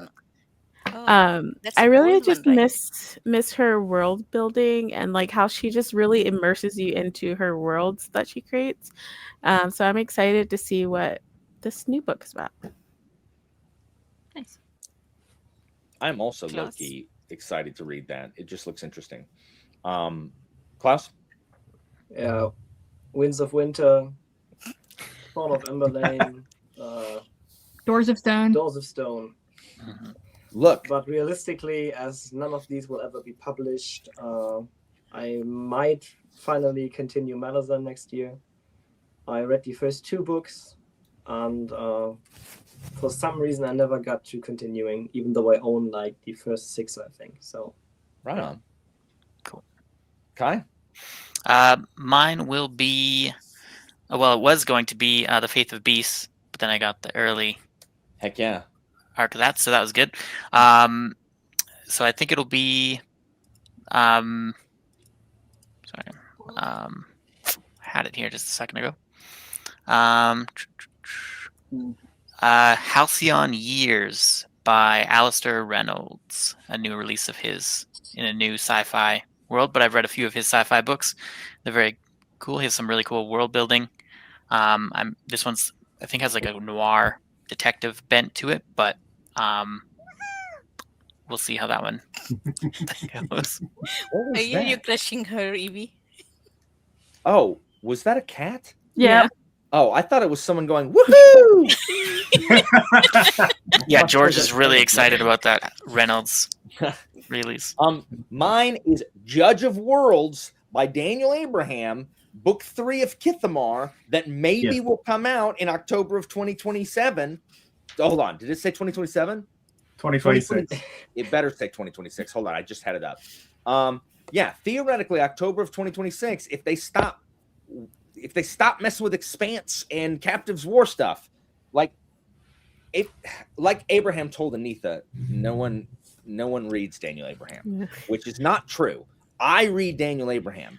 That's I a really good one, just right? miss her world building and like how she just really immerses you into her worlds that she creates. So I'm excited to see what this new book is about. Nice. I'm also Klaus? low-key excited to read that. It just looks interesting. Klaus? Yeah, Winds of Winter, Fall of Emberlane, Doors of Stone. Doors of Stone. Look. But realistically, as none of these will ever be published, I might finally continue Malazan next year. I read the first 2 books, and for some reason I never got to continuing, even though I own like the first 6, I think. So, Right on. Cool. Kai? Mine will be, well, it was going to be The Faith of Beasts, but then I got the early Heck yeah. arc of that, so that was good. So I think it'll be, sorry, had it here just a second ago. Halcyon Years by Alistair Reynolds, a new release of his in a new sci-fi world, but I've read a few of his sci-fi books. They're very cool. He has some really cool world building. This one's, I think, has like a noir detective bent to it, but we'll see how that one goes. Are you crushing her, Evie? Oh, was that a cat? Yeah. Oh, I thought it was someone going, woohoo! Yeah, George is really excited about that Reynolds release. Mine is Judge of Worlds by Daniel Abraham, book 3 of Kithamar, that maybe will come out in October of 2027. Hold on, did it say 2027? 2026. It better say 2026. Hold on, I just had it up. Yeah, theoretically October of 2026 if they stop messing with Expanse and Captives War stuff. Like, like Abraham told Anitha, no one reads Daniel Abraham, Yeah. which is not true. I read Daniel Abraham.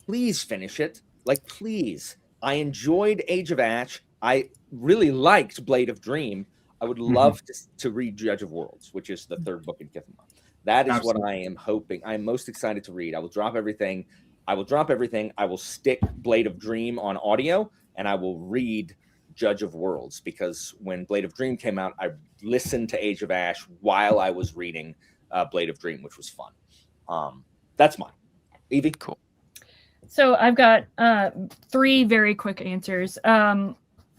Please finish it. Like, please. I enjoyed Age of Ash. I really liked Blade of Dream. I would love to read Judge of Worlds, which is the third book in Kithama. That is Absolutely. what I am hoping. I'm most excited to read. I will drop everything. I will stick Blade of Dream on audio, and I will read Judge of Worlds, because when Blade of Dream came out, I listened to Age of Ash while I was reading Blade of Dream, which was fun. That's mine. Evie? Cool. So I've got 3 very quick answers.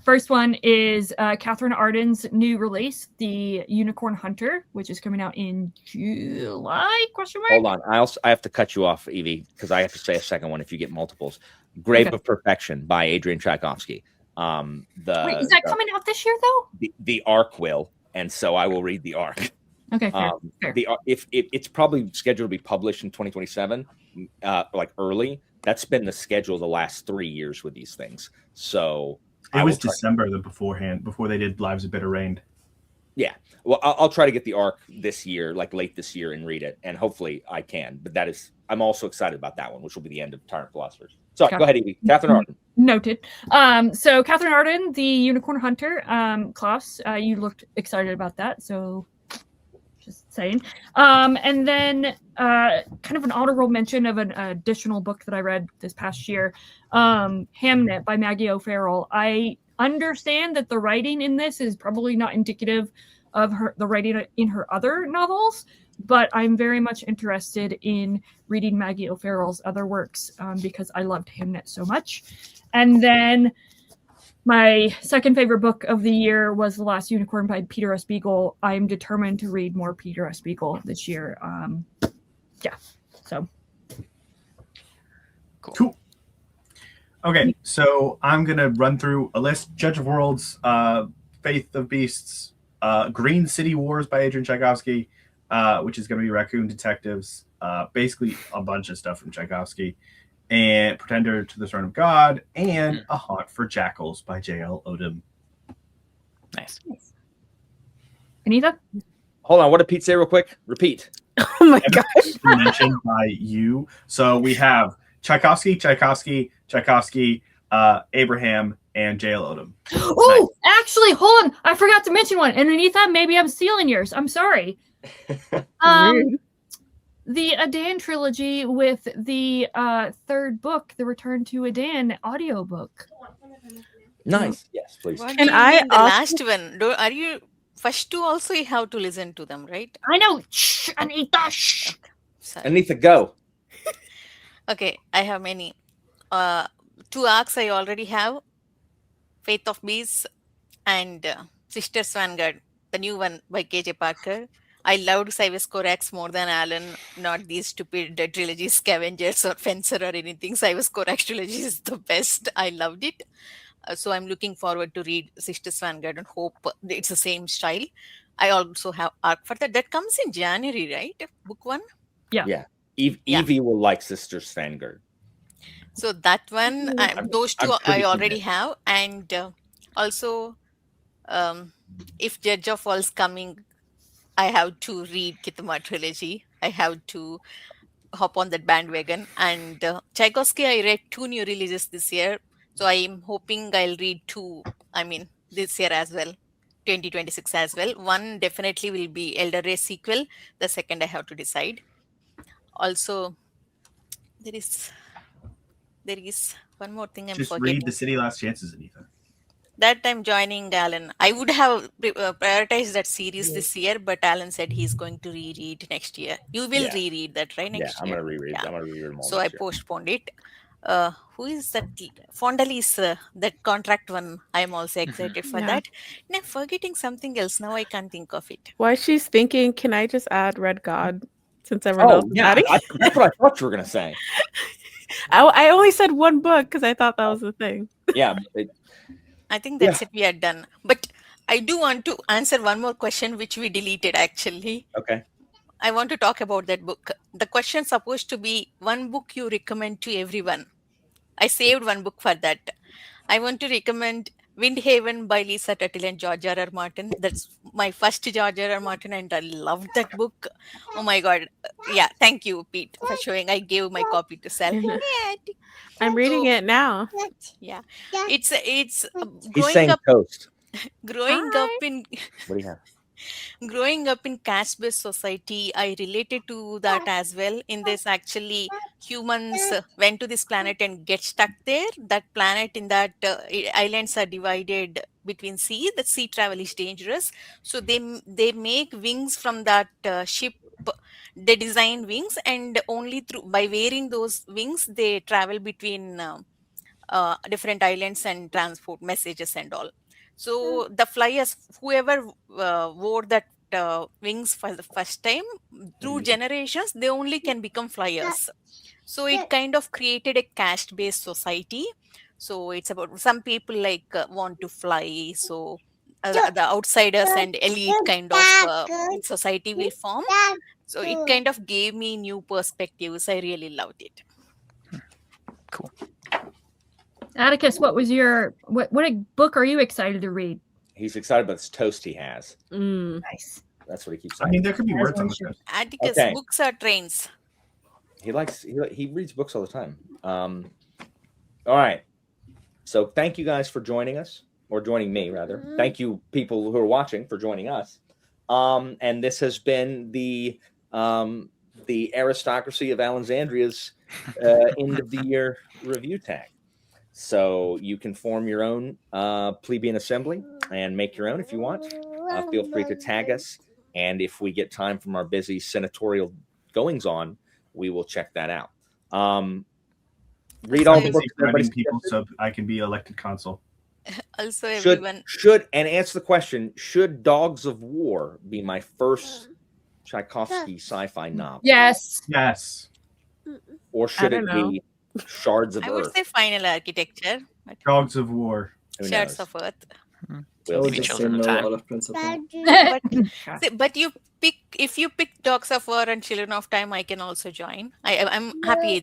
First one is Catherine Arden's new release, The Unicorn Hunter, which is coming out in July? Question mark? Hold on. I have to cut you off, Evie, because I have to say a second one if you get multiples. Grave Okay. of Perfection by Adrian Tchaikovsky. Wait, is that coming out this year though? The Ark will, and so I will read the Ark. Okay, fair. Fair. If it's probably scheduled to be published in 2027, like early. That's been the schedule the last 3 years with these things. So It was December before they did Lives of Bitter Rain. Yeah. Well, I'll try to get the Ark this year, like late this year, and read it, and hopefully I can. But I'm also excited about that one, which will be the end of Tyrant Philosophers. Sorry, go ahead, Evie. Catherine Arden. Noted. So Catherine Arden, The Unicorn Hunter. Klaus, you looked excited about that, so just saying. And then kind of an honorable mention of an additional book that I read this past year, Hamnet by Maggie O'Farrell. I understand that the writing in this is probably not indicative of the writing in her other novels, but I'm very much interested in reading Maggie O'Farrell's other works because I loved Hamnet so much. And then my second favorite book of the year was The Last Unicorn by Peter S. Beagle. I'm determined to read more Peter S. Beagle this year. Yeah, so. Cool. Okay, so I'm going to run through a list. Judge of Worlds, Faith of Beasts, Green City Wars by Adrian Tchaikovsky, which is going to be Raccoon Detectives, basically a bunch of stuff from Tchaikovsky, and Pretender to the Throne of God, and A Haunt for Jackals by J.L. Odom. Nice. Anita? Hold on. What did Pete say real quick? Repeat. Oh my gosh. Mentioned by you. So we have Tchaikovsky, Abraham, and J.L. Odom. Oh, actually, hold on. I forgot to mention one. And Anita, maybe I'm stealing yours. I'm sorry. The Adan trilogy with the third book, The Return to Adan audiobook. Nice. Yes, please. What Can do you I mean the also- last one? Are you first 2 also? You have to listen to them, right? I know. Shh, Anita. Shh. Sorry. Anita, go. Okay, I have many. 2 arcs I already have. Faith of Beasts and Sisters Vanguard, the new one by KJ Parker. I loved Cyrus Corax more than Alan, not these stupid trilogy Scavengers or Fencer or anything. Cyrus Corax trilogy is the best. I loved it. So I'm looking forward to read Sisters Vanguard and hope it's the same style. I also have arc for that. That comes in January, right? Book 1? Yeah. Evie will like Sisters Vanguard. So that one, those 2 I'm pretty I already convinced. have. And also, if Judge of All's coming, I have to read Kithama trilogy. I have to hop on that bandwagon. And Tchaikovsky, I read 2 new releases this year. So I'm hoping I'll read 2, this year as well, 2026 as well. One definitely will be Elder Race sequel. The second I have to decide. Also, there is one more thing I'm Just forgetting. read The City Last Chances, Anita. That I'm joining Alan. I would have prioritized that series this year, but Alan said he's going to reread next year. You will Yeah. reread that, right? Next I'm year. gonna reread. Yeah. I'm gonna reread them all. So I next year. postponed it. Who is that? Fondalis, that contract one. I am also excited for Yeah. that. And I'm forgetting something else. Now I can't think of it. While she's thinking, can I just add Red God since everyone else Oh is yeah, adding? that's what I thought you were gonna say. I only said one book because I thought that was the thing. Yeah, I think that's it. We are done. But I do want to answer one more question, which we deleted actually. okay. I want to talk about that book. The question supposed to be one book you recommend to everyone. I saved one book for that. I want to recommend Windhaven by Lisa Tuttle and George R. R. Martin. That's my first George R. R. Martin, and I loved that book. Oh my god! Yeah, thank you, Pete, for showing. I gave my copy to Sal. Yeah, I'm reading it now. yeah. It's He's saying toast. growing up in What do you have? growing up in caste-based society. I related to that as well. In this, actually, humans went to this planet and get stuck there. That planet, in that islands are divided between sea. The sea travel is dangerous, so they make wings from that ship. They design wings, and only through by wearing those wings they travel between different islands and transport messages and all. So the flyers, whoever wore that wings for the first time, through generations, they only can become flyers. So it kind of created a caste-based society. So it's about some people like want to fly. So the outsiders and elite kind of society will form. So it kind of gave me new perspectives. I really loved it. Cool. Atticus, what book are you excited to read? He's excited about this toast he has. Nice. That's what he keeps I saying. mean, there could be words on the toast. Atticus, Okay. books are trains. He reads books all the time. All right. So thank you guys for joining us, or joining me rather. Thank you, people who are watching, for joining us. And this has been the aristocracy of Allenxandria's end of the year review tag. So you can form your own plebeian assembly and make your own if you want. Feel free to tag us, and if we get time from our busy senatorial goings on, we will check that out. Read all the books. Threatening people so I can be elected consul. Also, everyone Should and answer the question: should Dogs of War be my first Tchaikovsky sci-fi novel? Yes. Yes. Or should I it don't be Shards of I would Earth? say Final Architecture, but Dogs of War. Who Shards knows? of Earth. I would Maybe just say Children of no Time. out of principle. But if you pick Dogs of War and Children of Time, I can also join. I'm happy